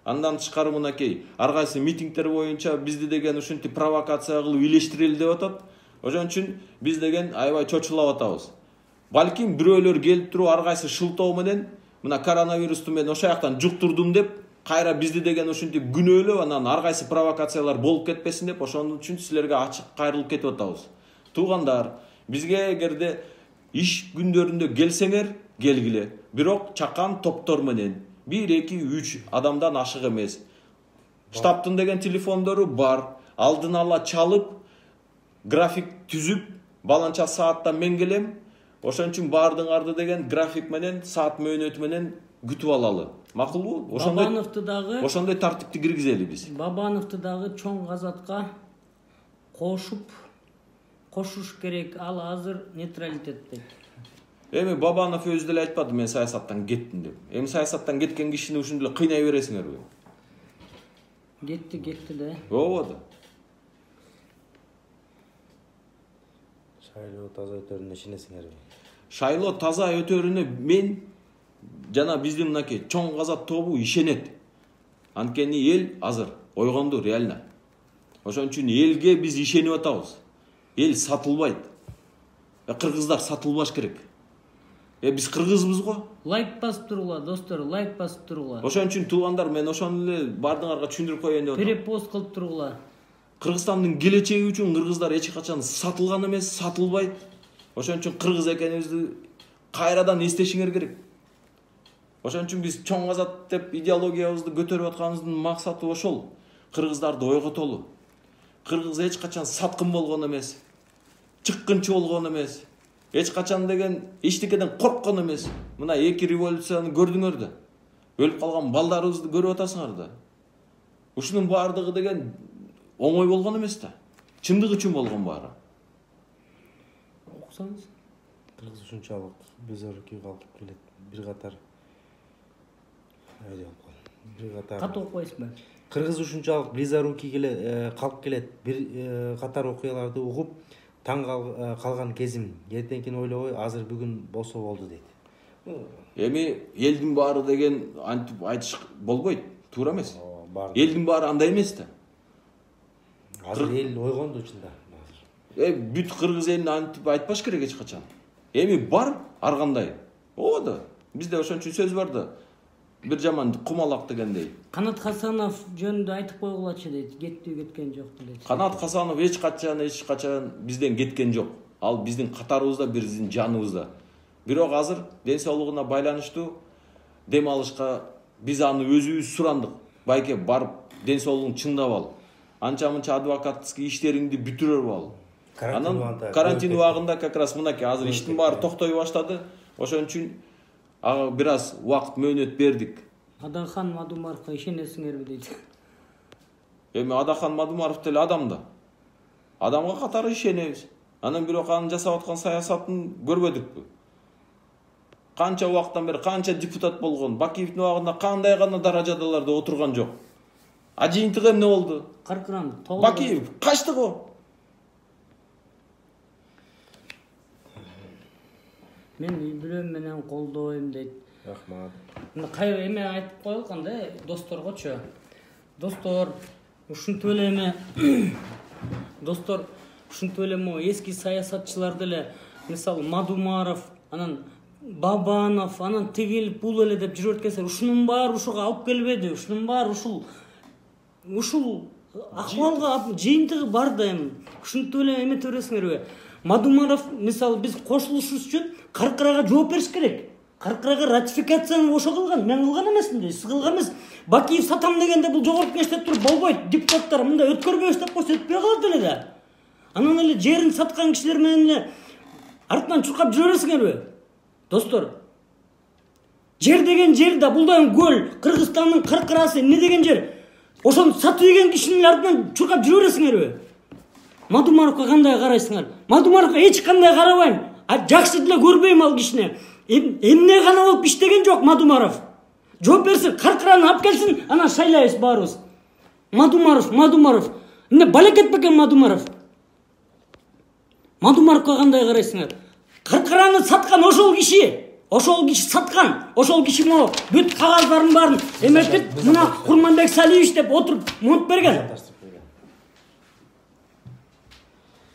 Андан тышкары мынакей ар кайсы митингдер боюнча бизди деген ушинтип провокация кылып илештирели деп атат. Ошон үчүн биз деген аябай чочулап атабыз. Балким бирөөлөр келип туруп ар кайсы шылтоо менен мына коронавирусту мен ошол жактан жуктурдум деп кайра бизди деген ушинтип күнөөлөп, анан ар кайсы провокациялар болуп кетпесин деп ошон үчүн силерге ачык кайрылып кетип атабыз. Туугандар, бизге эгерде иш күндөрүндө келсеңер, келгиле. Бирок чакан топтор менен 1, 2, 3 адамдан ашык эмес. Штабтын деген телефондору бар. Алдын ала чалып, график түзүп, баланча саатта мен келем. Ошон үчүн бардыңарды деген график менен, саат мөөнөтү менен күтүп алалы. Макулбу? Ошондой тартипти киргизели биз. Бабановду дагы чоң казатка кошуш керек. Ал азыр нейтралитет дейт. Эми Бабанов өзү деле айтпады мен саясаттан кеттим деп. Эми саясаттан кеткен кишини ушундай эле кыйнай бересиңерби? Кетти да. Ооба да. Шайлоо таза өтөрүнө ишенесиңерби? Шайлоо таза өтөрүнө мен жана биздин мынакей чоң казат тобу ишенет. Анткени эл азыр ойгонду реально. Ошон үчүн элге биз ишенип атабыз. Эл сатылбайт. Кыргыздар сатылбаш керек. Биз кыргызбыз го. Лайк басып туруңла, достор, лайк басып туруңла. Ошон үчүн туугандар, мен ошону эле бардыңарга түшүндүрүп коеюн деп атам. Перепост кылып туруңла. Кыргызстандын келечеги үчүн кыргыздар эч качан сатылган эмес, сатылбайт. Ошон үчүн кыргыз экенибизди кайрадан эстешиңер керек. Ошон үчүн биз чоң казат деп идеологиябызды көтөрүп атканыбыздын максаты ошол. кыргыздарды ойготолу. Кыргыз эч качан саткын болгон эмес, чыккынчы болгон эмес, эч качан деген эчтекеден корккон эмес. Мына 2 революцияны көрдүңөр да. Өлүп калган балдарыбызды көрүп атасыңар да. Ушунун баардыгы деген оңой болгон эмес да. Чындык үчүн болгон баары. Окусаңыз. Кыргыз ушунчалык безорукий калып келет. Бир катар Катуу окуйсузбу? Кыргыз ушунчалык близорукий калып келет. Бир катар окуяларды угуп таң калган кезим. Эртеңкини ойлобой, азыр бүгүн болсо болду дейт. Эми элдин баары деген антип айтыш болбойт, туура эмес. Элдин баары андай эмес да. Азыр эл ойгонду чында. Бүт кыргыз элин антип айтпаш керек эч качан. Эми бар ар кандай. Оода бизде ошон үчүн сөз бар да. Бир жаман кумалак дегендей. Канат Хасанов жөнүндө айтып койгулачы дейт. Кеткен жок дейт. Канат Хасанов эч качан бизден кеткен жок. Ал биздин катарыбызда, биздин жаныбызда. Бирок азыр ден соолугуна байланыштуу дем алышка биз аны өзүбүз сурандык. Байке барып ден соолугун чындап ал. Анча-мынча адвокаттык иштериңди бүтүрөп ал. Анан карантин убагында как раз мынакей азыр иштин баары токтой баштады. Ошон үчүн ага бир аз убакыт мөөнөт бердик. Адахан Мадумаровго ишенесиңерби дейт. Эми Адахан Мадумаров деле адам да. Адамга катары ишенебиз. Анан бирок анын жасап аткан саясатын көрбөдүкпү? Канча убакыттан бери канча депутат болгон, Бакиевдин убагында кандай гана даражадаларда отурган жок. А жыйынтыгы эмне болду? Каркыран толук. Бакиев качты го. Мен үй-бүлөм менен колдойм дейт. Рахмат. Мына кайра эме айтып коелган да досторгочу. Достор, ушинтип эле эме достор, ушинтип эле мо эски саясатчылар деле, мисалы Мадумаров, анан Бабанов, анан тигил бул эле деп жүрүп өткөнсөр, ушунун баары ушуга алып келбеди. Ушунун баары ушул акыбалга жыйынтыгы бар да эми. Ушинтип эле эме көрөсүңөрбү? Мадумаров, мисалы биз кошулушубуз үчүн Каркырага жооп бериш керек. Каркырага ратификацияны ошо кылган, мен кылган эмесмин дейт. Сиз кылган эмес. Бакиев сатам дегенде бул жогорку кеңеште туруп болбойт. Депутаттар мындай өткөрбөйбүз деп койсо өтпөй калат эле да. Анан эле жерин саткан кишилер менен эле артынан чуркап жүрө бересиңерби? Достор, жер деген жер да, бул да көл, Кыргызстандын кыркырасы эмне деген жер? Ошону сатып ийген кишинин артынан чуркап жүрө бересиңерби? Мадумаровго кандай карайсыңар? Мадумаровго эч кандай карабайм. Жакшы деле көрбөйм ал кишини. Эмне гана болуп иштеген жок Мадумаров. Жооп берсин, Каркыраны алып келсин, анан шайлайбыз баарыбыз. Мадумаров. Эмне балекет бекен Мадумаров? Мадумаровго кандай карайсыңар? Каркыраны саткан ошол киши саткан. Ошол киши мо бүт кагаздарын баарын эметип, мына Курманбек Салиевич деп отуруп монтуп берген.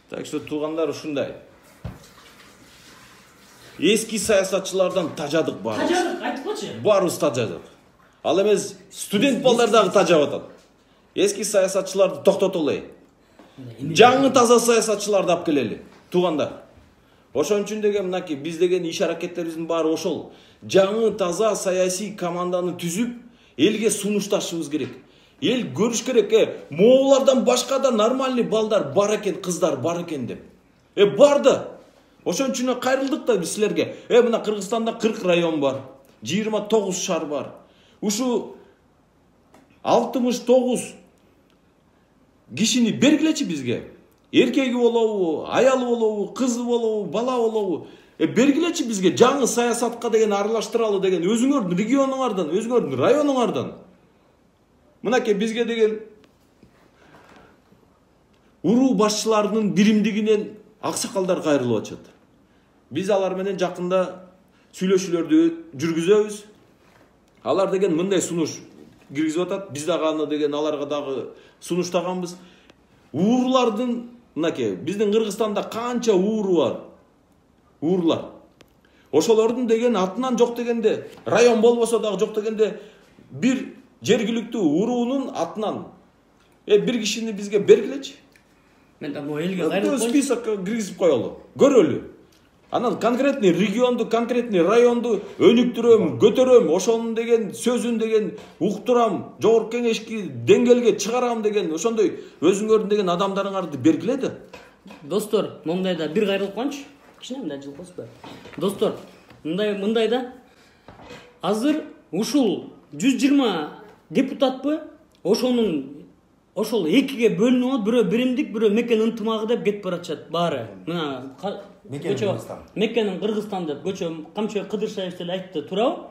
Так что туугандар ушундай. Эски саясатчылардан тажадык бар. Тажадык айтпачы. Баарыбыз тажадык. Ал эмес студент балдар дагы тажап атат. Эски саясатчыларды токтотолу. Жаңы таза саясатчыларды алып келели. Туугандар. Ошон үчүн деген мынакей биз деген иш аракеттерибиздин баары ошол. Жаңы таза саясий команданы түзүп, элге сунушташыбыз керек. Эл көрүш керек, моулардан башка да нормальный балдар бар экен, кыздар бар экен деп. Бар да. Ошон үчүн кайрылдык да биз силерге. Мына Кыргызстанда 40 район бар, 29 шаар бар. Ушу 69 кишини бергилечи бизге. Эркеги болобу, аялы болобу, кызы болобу, бала болобу. Бергилечи бизге жаңы саясатка деген аралаштыралы деген өзүңөрдүн регионуңардан, өзүңөрдүн районуңардан. Мынакей бизге деген уруу башчыларынын биримдигинен аксакалдар кайрылып атышат. Биз алар менен жакында сүйлөшүүлөрдү жүргүзөбүз. Алар деген мындай сунуш киргизип атат. Биз дагы аны деген аларга дагы сунуштаганбыз. Уурлардын мынакей биздин Кыргызстанда канча ууру бар? Уурлар. Ошолордун деген атынан жок дегенде, район болбосо дагы жок дегенде бир жергиликтүү уруунун атынан бир кишини бизге бергилечи. Мен да бу элге кайрылып списокко киргизип коелу. Көрөлү. Анан конкретный регионду, конкретный районду өнүктүрөм, көтөрөм, ошонун деген сөзүн деген уктурам, жогорку кеңешки деңгээлге чыгарам деген ошондой өзүңөрдүн деген адамдарыңарды бергиле да. Достор, мындайда бир кайрылып коёнчу. Кичине мындай жылкысызбы? Достор, мындайда азыр ушул 120 депутатпы, ошол экиге бөлүнүп алып, бирөө биримдик, бирөө Меккен ынтымагы деп кетип баратышат баары. Мына Меккенин Кыргызстан деп көчө Камчы Кыдыршаев деле айтты, туурабы?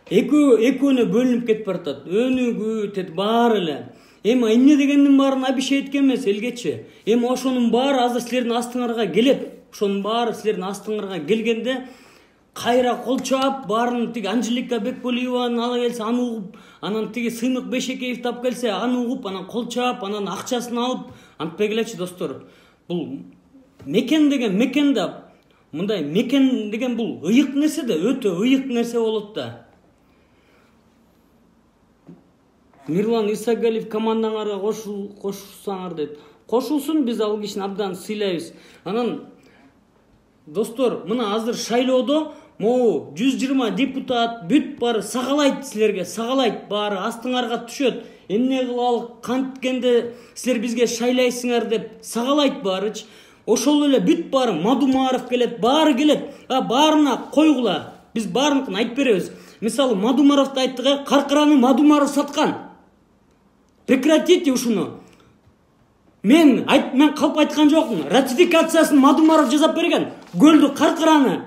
Экөөнө бөлүнүп кетип баратат. Өнүгүү тет баары эле. Эми эмне дегендин баарын абише эткен эмес элгечи. Эми ошонун баары азыр силердин астыңарга келет. Ошонун баары силердин астыңарга келгенде кайра кол чаап, баарын тиги Анжелика Бекболиеваны ала келсе аны угуп, анан тиги Сыймык Бешекеевди тап келсе аны угуп, анан кол чаап, анан акчасын алып, антпай келечи достор. Бул Мекен деген Мекенде мындай Мекен деген бул ыйык нерсе да, өтө ыйык нерсе болот да. Мирлан Исагалиев командаңарга кошулсаңар дейт. Кошулсун, биз ал кишини абдан сыйлайбыз. Анан достор, мына азыр шайлоодо могу 120 депутат бүт баары сагалайт силерге, сагалайт баары астыңарга түшөт. Эмне кылалы, канткенде силер бизге шайлайсыңар деп сагалайт баарычы. Ошол эле бүт баары Мадумаров келет, баары келет. Баарына койгула. Биз баарыныкын айтып беребиз. Мисалы Мадумаровду айттык, Каркыраны Мадумаров саткан. Прекратите ушуну. Мен калп айткан жокмун. Ратификациясын Мадумаров жасап берген. Көлдү Каркыраны.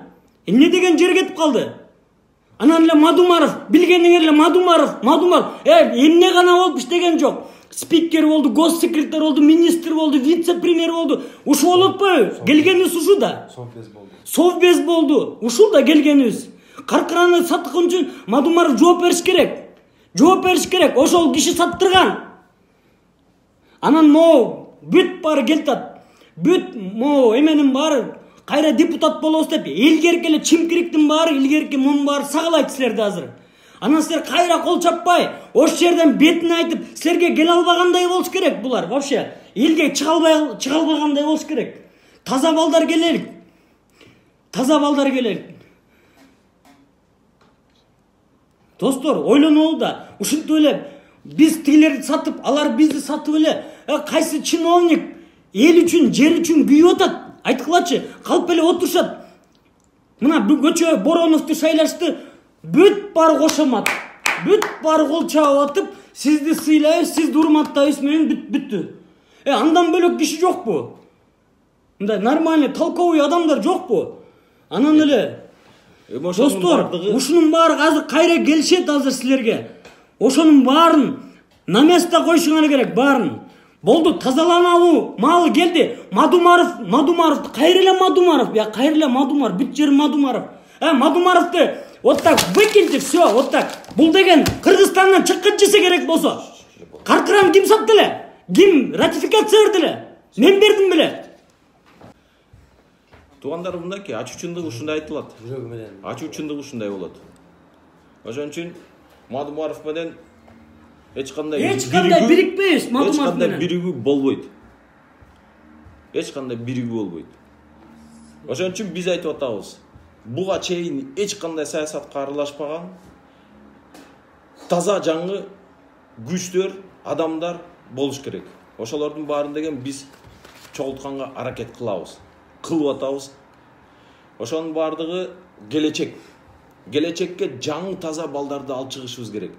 Эмне деген жерге кетип калды? Анан эле Мадумаров, билгениңер эле Мадумаров, эмне гана болуп иштеген жок. Спикер болду, госсекретарь болду, министр болду, вице-премьер болду. Ушу болотпойбу? Келгенибиз ушу да. Совбез болду. Ушул да келгенибиз. Каркыраны саткан үчүн Мадумаров жооп бериш керек. Жооп бериш керек. Ошол киши саттырган. Анан бүт баары келтат. Бүт эменин баары кайра депутат болобуз деп илгерки эле чимкириктин баары, илгерки мунун баары сагалайт силерди азыр. Анан силер кайра кол чаппай, ош жерден бетин айтып, силерге келе албагандай болуш керек булар. Вообще, элге чыга албагандай болуш керек. Таза балдар келелик. Таза балдар келелик. Достор, ойлонолу да. Ушинтип эле биз тигилерди сатып, алар бизди сатып эле, кайсы чиновник эл үчүн, жер үчүн күйүп атат. Айткылачы, калп эле отурушат. Мына көчө Бороновду шайлашты, бүт баары кошомат. Бүт баары кол чаап атып, сизди сыйлайбыз, сизди урматтайбыз менен бүттү. Андан бөлөк киши жокпу? Мындай нормальный, толковый адамдар жокпу? Анан эле достор, ушунун баары азыр кайра келишет азыр силерге. Ошонун баарын на место койушуңар керек, баарын. Болду, тазаланабы маалы келди. Мадумаров, кайра эле Мадумаров, кайра эле Мадумаров, бүт жер Мадумаров. Мадумаровду вот так выкиньте, все, вот так. Бул деген Кыргызстандан чыккан жесе керек болсо. Каркыраны ким сатты эле? Ким ратификация берди эле? Мен бердим беле? Туугандар мындайки, ачуучундук ушундай айтылат. Ачуучундук ушундай болот. Ошон үчүн Мадумаров менен эч кандай бирикпейбиз, Мадумаров менен. Эч кандай биригүү болбойт. Эч кандай биригүү болбойт. Ошон үчүн биз айтып атабыз. Буга чейин эч кандай саясатка аралашпаган таза жаңы күчтөр, адамдар болуш керек. Ошолордун баарын деген биз чогултканга аракет кылабыз. Кылып атабыз. Ошонун баардыгы келечек. Келечекке жаңы таза балдарды алып чыгышыбыз керек.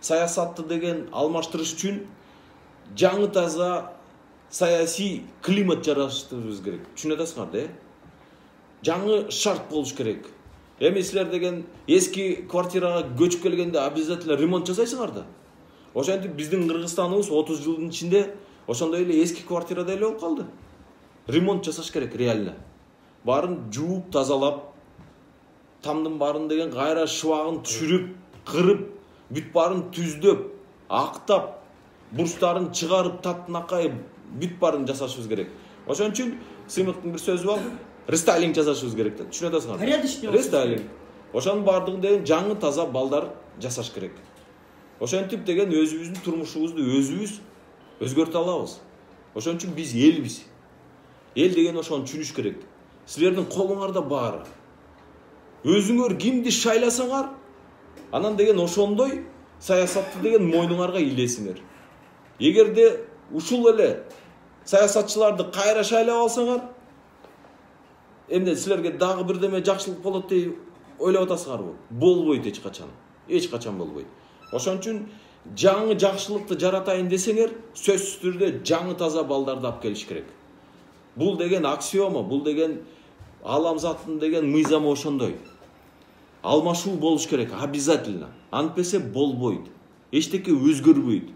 Саясатты деген алмаштырыш үчүн жаңы таза саясий климат жаратышыбыз керек. Түшүнүп атасыңар да? Жаңы шарт болуш керек. Эми силер деген эски квартирага көчүп келгенде обязательно ремонт жасайсыңар да. Ошентип биздин Кыргызстаныбыз 30 жылдын ичинде ошондой эле эски квартирада эле болуп калды. Ремонт жасаш керек реально. Барын жууп, тазалап, тамдын барын деген кайра шыбагын түшүрүп, кырып, бүт барын түздөп, актап, бурчтарын чыгарып, таттынакай бүт барын жасашыбыз керек. Ошон үчүн Сыймыктын бир сөзү бар, рестайлинг жасашыбыз керек да. Түшүнүп атасыңар? Порядочный. Рестайлинг. Ошонун бардыгы деген жаңы таза балдар жасаш керек. Ошентип деген өзүбүздүн турмушубузду өзүбүз өзгөртө алабыз. Ошон үчүн биз элбиз. Эл деген ошону түшүнүш керек. силердин колуңарда баары. Өзүңөр кимди шайласаңар, анан деген ошондой саясатты деген мойнуңарга илесиңер. Эгерде ушул эле саясатчыларды кайра шайлап алсаңар, эмне силерге дагы бирдеме жакшылык болот деп ойлоп атасыңарбы? Болбойт эч качан. Эч качан болбойт. Ошон үчүн жаңы жакшылыкты жаратайын десеңер, сөзсүз түрдө жаңы таза балдарды алып келиш керек. Бул деген аксиома, бул деген аламзаттын деген мыйзамы ошондой. Алмашуу болуш керек, обязательно. Антпесе болбойт. Эчтеке өзгөрбөйт.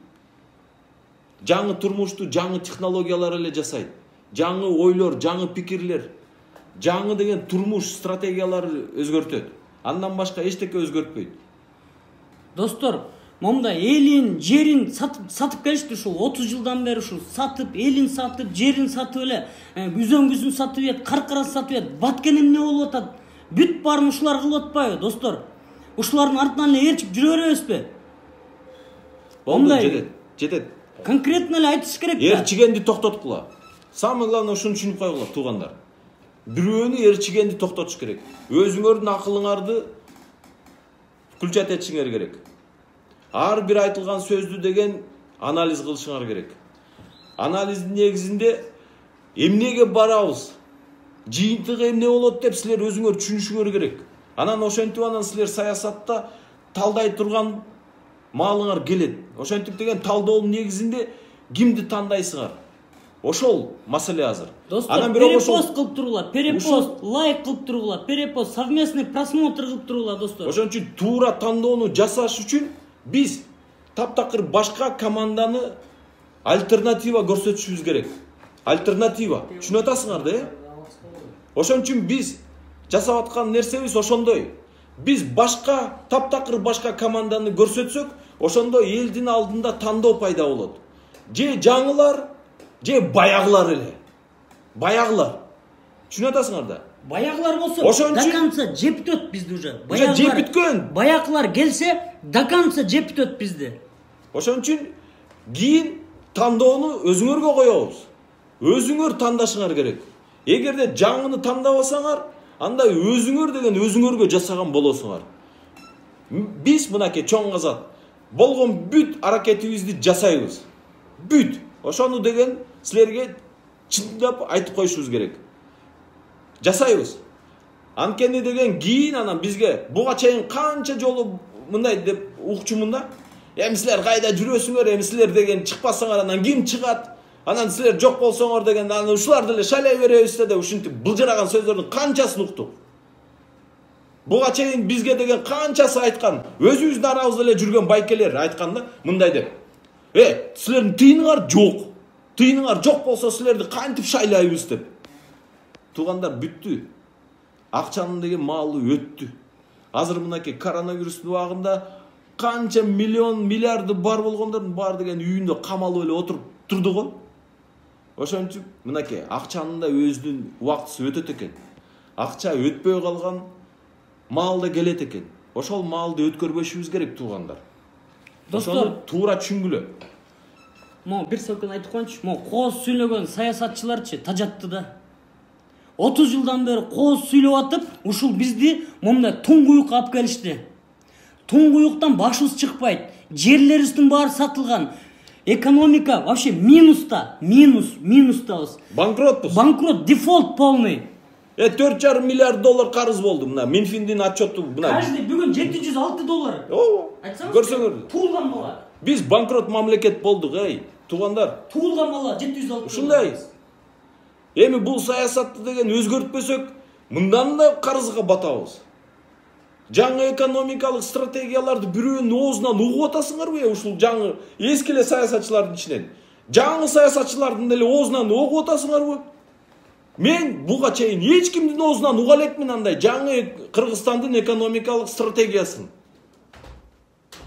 Жаңы турмушту жаңы технологиялар эле жасайт. Жаңы ойлор, жаңы пикирлер, жаңы деген турмуш стратегиялары өзгөртөт. Андан башка эчтеке өзгөртпөйт. Достор, момда элин, жерин сатып келишти ушул 30 жылдан бери ушул сатып, элин сатып, жерин сатып эле, күзөн сатып ет, каркара сатып ет, баткен эмне болуп атат? Бүт баарын ушулар кылып атпайбы, достор? Ушулардын артынан эле ээрчип жүрө беребизби? Болду, жетет. Конкретно эле айтыш керек да. Ээрчигенди токтоткула. Самое главное ушуну түшүнүп койгула, туугандар. Бирөөнү ээрчигенди токтотуш керек. Өзүңөрдүн акылыңарды включать этишиңер керек. Ар бир айтылган сөздү деген анализ кылышыңар керек. Анализдин негизинде эмнеге барабыз, жыйынтыгы эмне болот деп силер өзүңөр түшүнүшүңөр керек. Анан ошентип анан силер саясатта талдай турган маалыңар келет. Ошентип деген талдоонун негизинде кимди тандайсыңар? Ошол маселе азыр. Достор, перепост кылып турула, перепост, лайк кылып турула, перепост, совместный просмотр кылып турула, достор. Ошон үчүн туура тандоону жасаш үчүн биз таптакыр башка команданы альтернатива көрсөтүшүбүз керек. Альтернатива. Түшүнүп атасыңар да, Ошон үчүн биз жасап аткан нерсебиз ошондой. Биз башка таптакыр башка команданы көрсөтсөк, ошондо элдин алдында тандоо пайда болот. Же жаңылар, же баягылар эле. Баягылар. Түшүнүп атасыңар да? Баягылар болсо до конца жептөт бизди уже. Баягылар жеп бүткөн. Баягылар келсе до конца жептөт бизди. Ошон үчүн кийин тандоону өзүңөргө коебуз. Өзүңөр тандашыңар керек. Эгерде жаңыны тандабасаңар, анда өзүңөр деген өзүңөргө жасаган болосуңар. Биз мынакей чоң казат болгон бүт аракетибизди жасайбыз. Бүт. Ошону деген силерге чындап айтып коюшубуз керек. Жасайбыз. Анткени деген кийин анан бизге буга чейин канча жолу мындай деп укчумун да. Эми силер кайда жүрөсүңөр, эми силер деген чыкпасаңар анан ким чыгат? Анан силер жок болсоңор деген анан ушуларды эле шайлай беребиз деп ушинтип былжыраган сөздөрдүн канчасын уктук. Буга чейин бизге деген канчасы айткан, өзүбүздүн арабызда эле жүргөн байкелер айткан да, мындай деп. Силердин тыйыныңар жок. Тыйыныңар жок болсо силерди кантип шайлайбыз деп. Туугандар бүттү. Акчанын деген маалы өттү. Азыр мынакей коронавирустун убагында канча миллион, миллиарды бар болгондордун баары деген үйүндө камалып эле отуруп турду го. Ошон үчүн мынакей акчанын да өзүнүн убактысы өтөт экен. Акча өтпөй калган маал да келет экен. Ошол маалды өткөрбөшүбүз керек, туугандар. Достор, туура түшүнгүлө. Бир секунд айтып коеюнчу. Кооз сүйлөгөн саясатчыларчы тажатты да. 30 жылдан бери кооз сүйлөп атып, ушул бизди момундай туңгуюкка алып келишти. Туңгуюктан башыбыз чыкпайт. Жерлерибиздин баары сатылган. Экономика вообще минуста. Минустабыз. Банкротпуз. Банкрот, дефолт полный. 4,5 миллиард доллар карыз болду. Мына Минфиндин отчету мына. Каждый бүгүн 706 доллар. Көрсөңөр. Туулган бала. Биз банкрот мамлекет болдук, туугандар. Туулган бала 706. Ушундай. Эми бул саясатты деген өзгөртпөсөк, мындан да карызга батабыз. Жаңы экономикалык стратегияларды бирөөнүн оозунан угуп атасыңарбы? Ушул жаңы эски эле саясатчылардын ичинен. Жаңы саясатчылардын эле оозунан угуп атасыңарбы? Мен буга чейин эч кимдин оозунан уга элекмин андай жаңы Кыргызстандын экономикалык стратегиясын.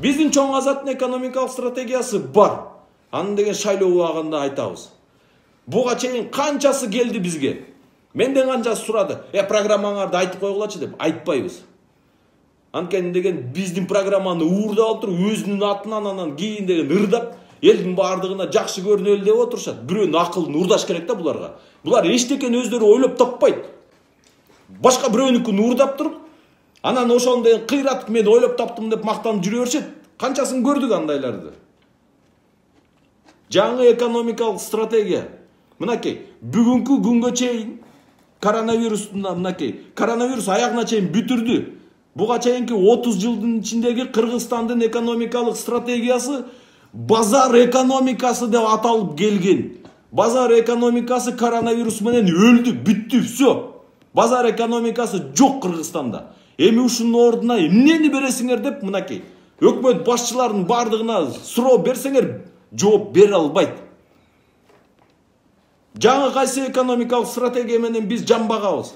Биздин чоң азаттын экономикалык стратегиясы бар. Аны деген шайлоо убагында айтабыз. Буга чейин канчасы келди бизге? Менден канчасы сурады. Программаңарды айтып койгулачы деп айтпайбыз. Анткени деген биздин программаны уурдап алып туруп, өзүнүн атынан анан кийин деген ырдап, элдин баардыгына жакшы көрүнөлү деп отурушат. Бирөөнүн акылын урдаш керек да буларга. Булар эчтекени өздөрү ойлоп таппайт. башка бирөөнүкүн уурдап туруп, анан ошондой кыйратып мен ойлоп таптым деп мактанып жүрө беришет. Канчасын көрдүк андайларды. Жаңы экономикалык стратегия. Мынакей, бүгүнкү күнгө чейин коронавирус аягына чейин бүтүрдү. Буга чейинки 30 жылдын ичиндеги Кыргызстандын экономикалык стратегиясы базар экономикасы деп аталып келген. Базар экономикасы коронавирус менен өлдү, бүттү, все. Базар экономикасы жок Кыргызстанда. Эми ушунун ордуна эмнени бересиңер деп мынакей өкмөт башчыларынын бардыгына суроо берсеңер жооп бере албайт. Жаңы кайсы экономикалык стратегия менен биз жамбагабыз?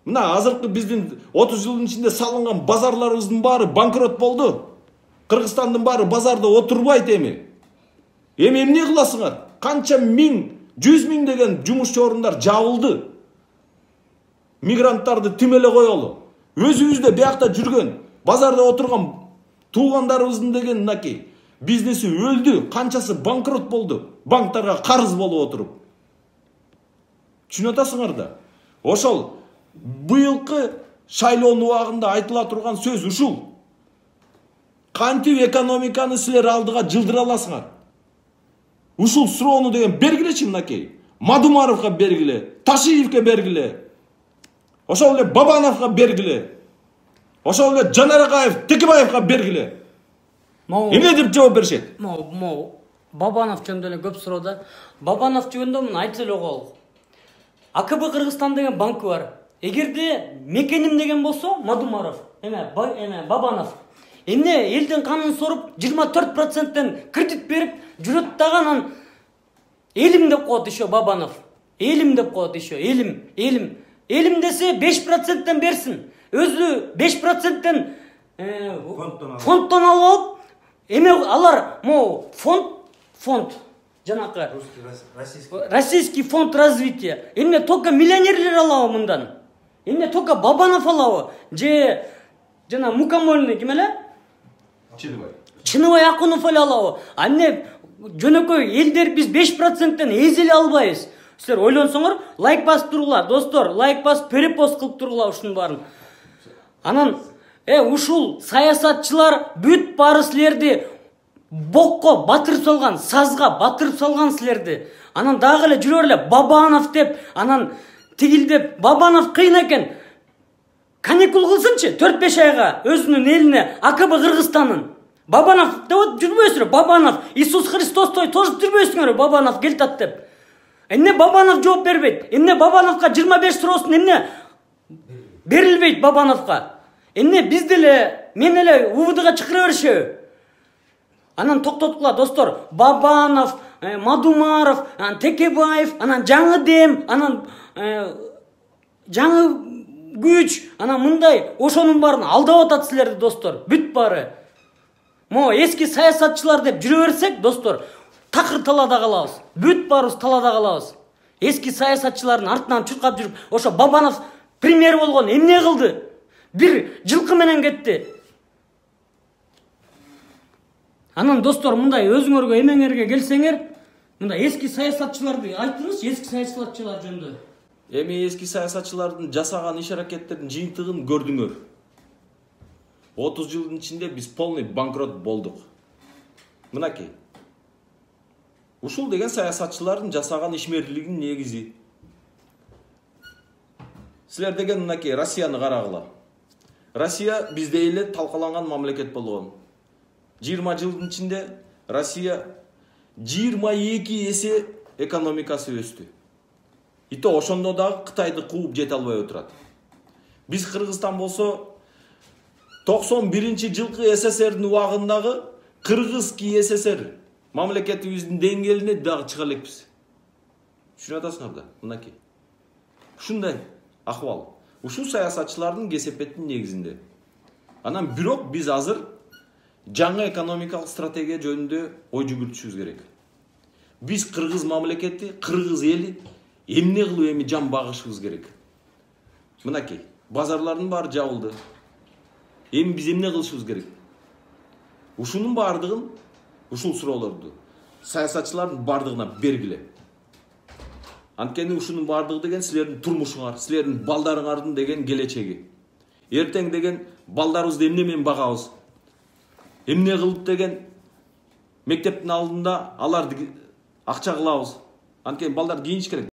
Мына азыркы биздин 30 жылдын ичинде салынган базарларыбыздын баары банкрот болду. Кыргызстандын баары базарда отурбайт эми. Эми эмне кыласыңар? Канча миң, 100 миң деген жумушчу орундар жабылды. Мигранттарды тим эле коелу. Өзүбүздө биякта жүргөн, базарда отурган туугандарыбыздын деген мынакей бизнеси өлдү, канчасы банкрот болду. Банктарга карыз болуп отуруп. Түшүнүп атасыңар да. Ошол быйылкы шайлоонун убагында айтыла турган сөз ушул. Кантип экономиканы силер алдыга жылдыра аласыңар? Ушул суроону деген бергилечи мынакей. Мадумаровго бергиле, Ташиевке бергиле. Ошол эле Бабановго бергиле. Ошол эле Жанаргаев, Текебаевга бергиле. Эмне деп жооп беришет? Бабанов жөнүндө эле көп суроодо. Бабанов жөнүндө муну айтып эле коелук. АКБ Кыргызстан деген банкы бар. Эгерде мекеним деген болсо, Мадумаров, Бабанов. Эмне элдин канын соруп 24%тен кредит берип жүрөт даган элим деп коет еще Бабанов. Элим деп коет еще, элим. Элим десе 5%тен берсин. Өзү 5%тен фондтон алып, эме алар фонд жанакы Российский фонд развития. Эмне только миллионерлер алабы мындан? Эмне только Бабанов алабы? Же жана Мукамольный ким эле? Чыныбай Акунов эле алабы? Анне жөнөкөй элдер биз 5%тен эзеле албайбыз. Силер ойлонсоңор, лайк басып тургула, достор, лайк басып перепост кылып тургула ушунун баарын. Анан ушул саясатчылар бүт баары силерди бокко батырып салган, сазга батырып салган силерди. Анан дагы эле жүрөр эле Бабанов деп, анан тигил деп, Бабанов кыйын экен. Каникул кылсынчы 4-5 айга өзүнүн элине, АКБ Кыргызстанын. Бабанов деп жүрбөйсүңөр, Бабанов, Иисус Христостой тоже жүрбөйсүңөр, Бабанов келтат деп. Эмне Бабанов жооп бербейт? Эмне Бабановго 25 суроосун эмне берилбейт Бабановго? Эмне биз деле, мен эле УВДга чакыра беришеби? Анан токтоткула достор, Бабанов, Мадумаров, Текебаев, анан жаңы дем, анан жаңы күч, анан мындай ошонун баарын алдап атат силерди достор, бүт баары. Эски саясатчылар деп жүрө берсек, достор, такыр талаада калабыз. Бүт баарыбыз талаада калабыз. Эски саясатчылардын артынан чуркап жүрүп, ошо Бабанов премьер болгон эмне кылды? Бир жылкы менен кетти. Анан достор, мындай өзүңөргө эмеңерге келсеңер, мындай эски саясатчыларды айтыңыз, эски саясатчылар жөнүндө. Эми эски саясатчылардын жасаган иш-аракеттердин жыйынтыгын көрдүңөр. 30 жылдын ичинде биз полный банкрот болдук. Мынакей. Ушул деген саясатчылардын жасаган ишмерлигинин негизи. Силер деген мынакей Россияны карагыла. Россия бизде эле талкаланган мамлекет болгон. 20 жылдын ичинде Россия 22 эсе экономикасы өстү. Ито ошондо дагы Кытайды кууп жете албай отурат. Биз Кыргызстан болсо 91 жылкы СССРдин убагындагы Кыргызский СССР мамлекетибиздин деңгээлине дагы чыга элекпиз. Түшүнүп атасыңар да, мынакей. Ушундай акыбал. Ушул саясатчылардын кесепеттин негизинде. Анан бирок биз азыр жаңы экономикалык стратегия жөнүндө ой жүгүртүшүбүз керек. Биз кыргыз мамлекети, кыргыз эли эмне кылып эми жан багышыбыз керек. Мынакей, базарлардын баары жабылды. Эми биз эмне кылышыбыз керек? Ушунун баардыгын, ушул суроолорду саясатчылардын баардыгына бергиле. Анткени ушунун бардыгы деген силердин турмушуңар, силердин балдарыңардын деген келечеги. Эртең деген балдарыбызды эмне менен багабыз? Эмне кылып деген мектептин алдында аларды акча кылабыз? Анткени балдар кийиниш керек.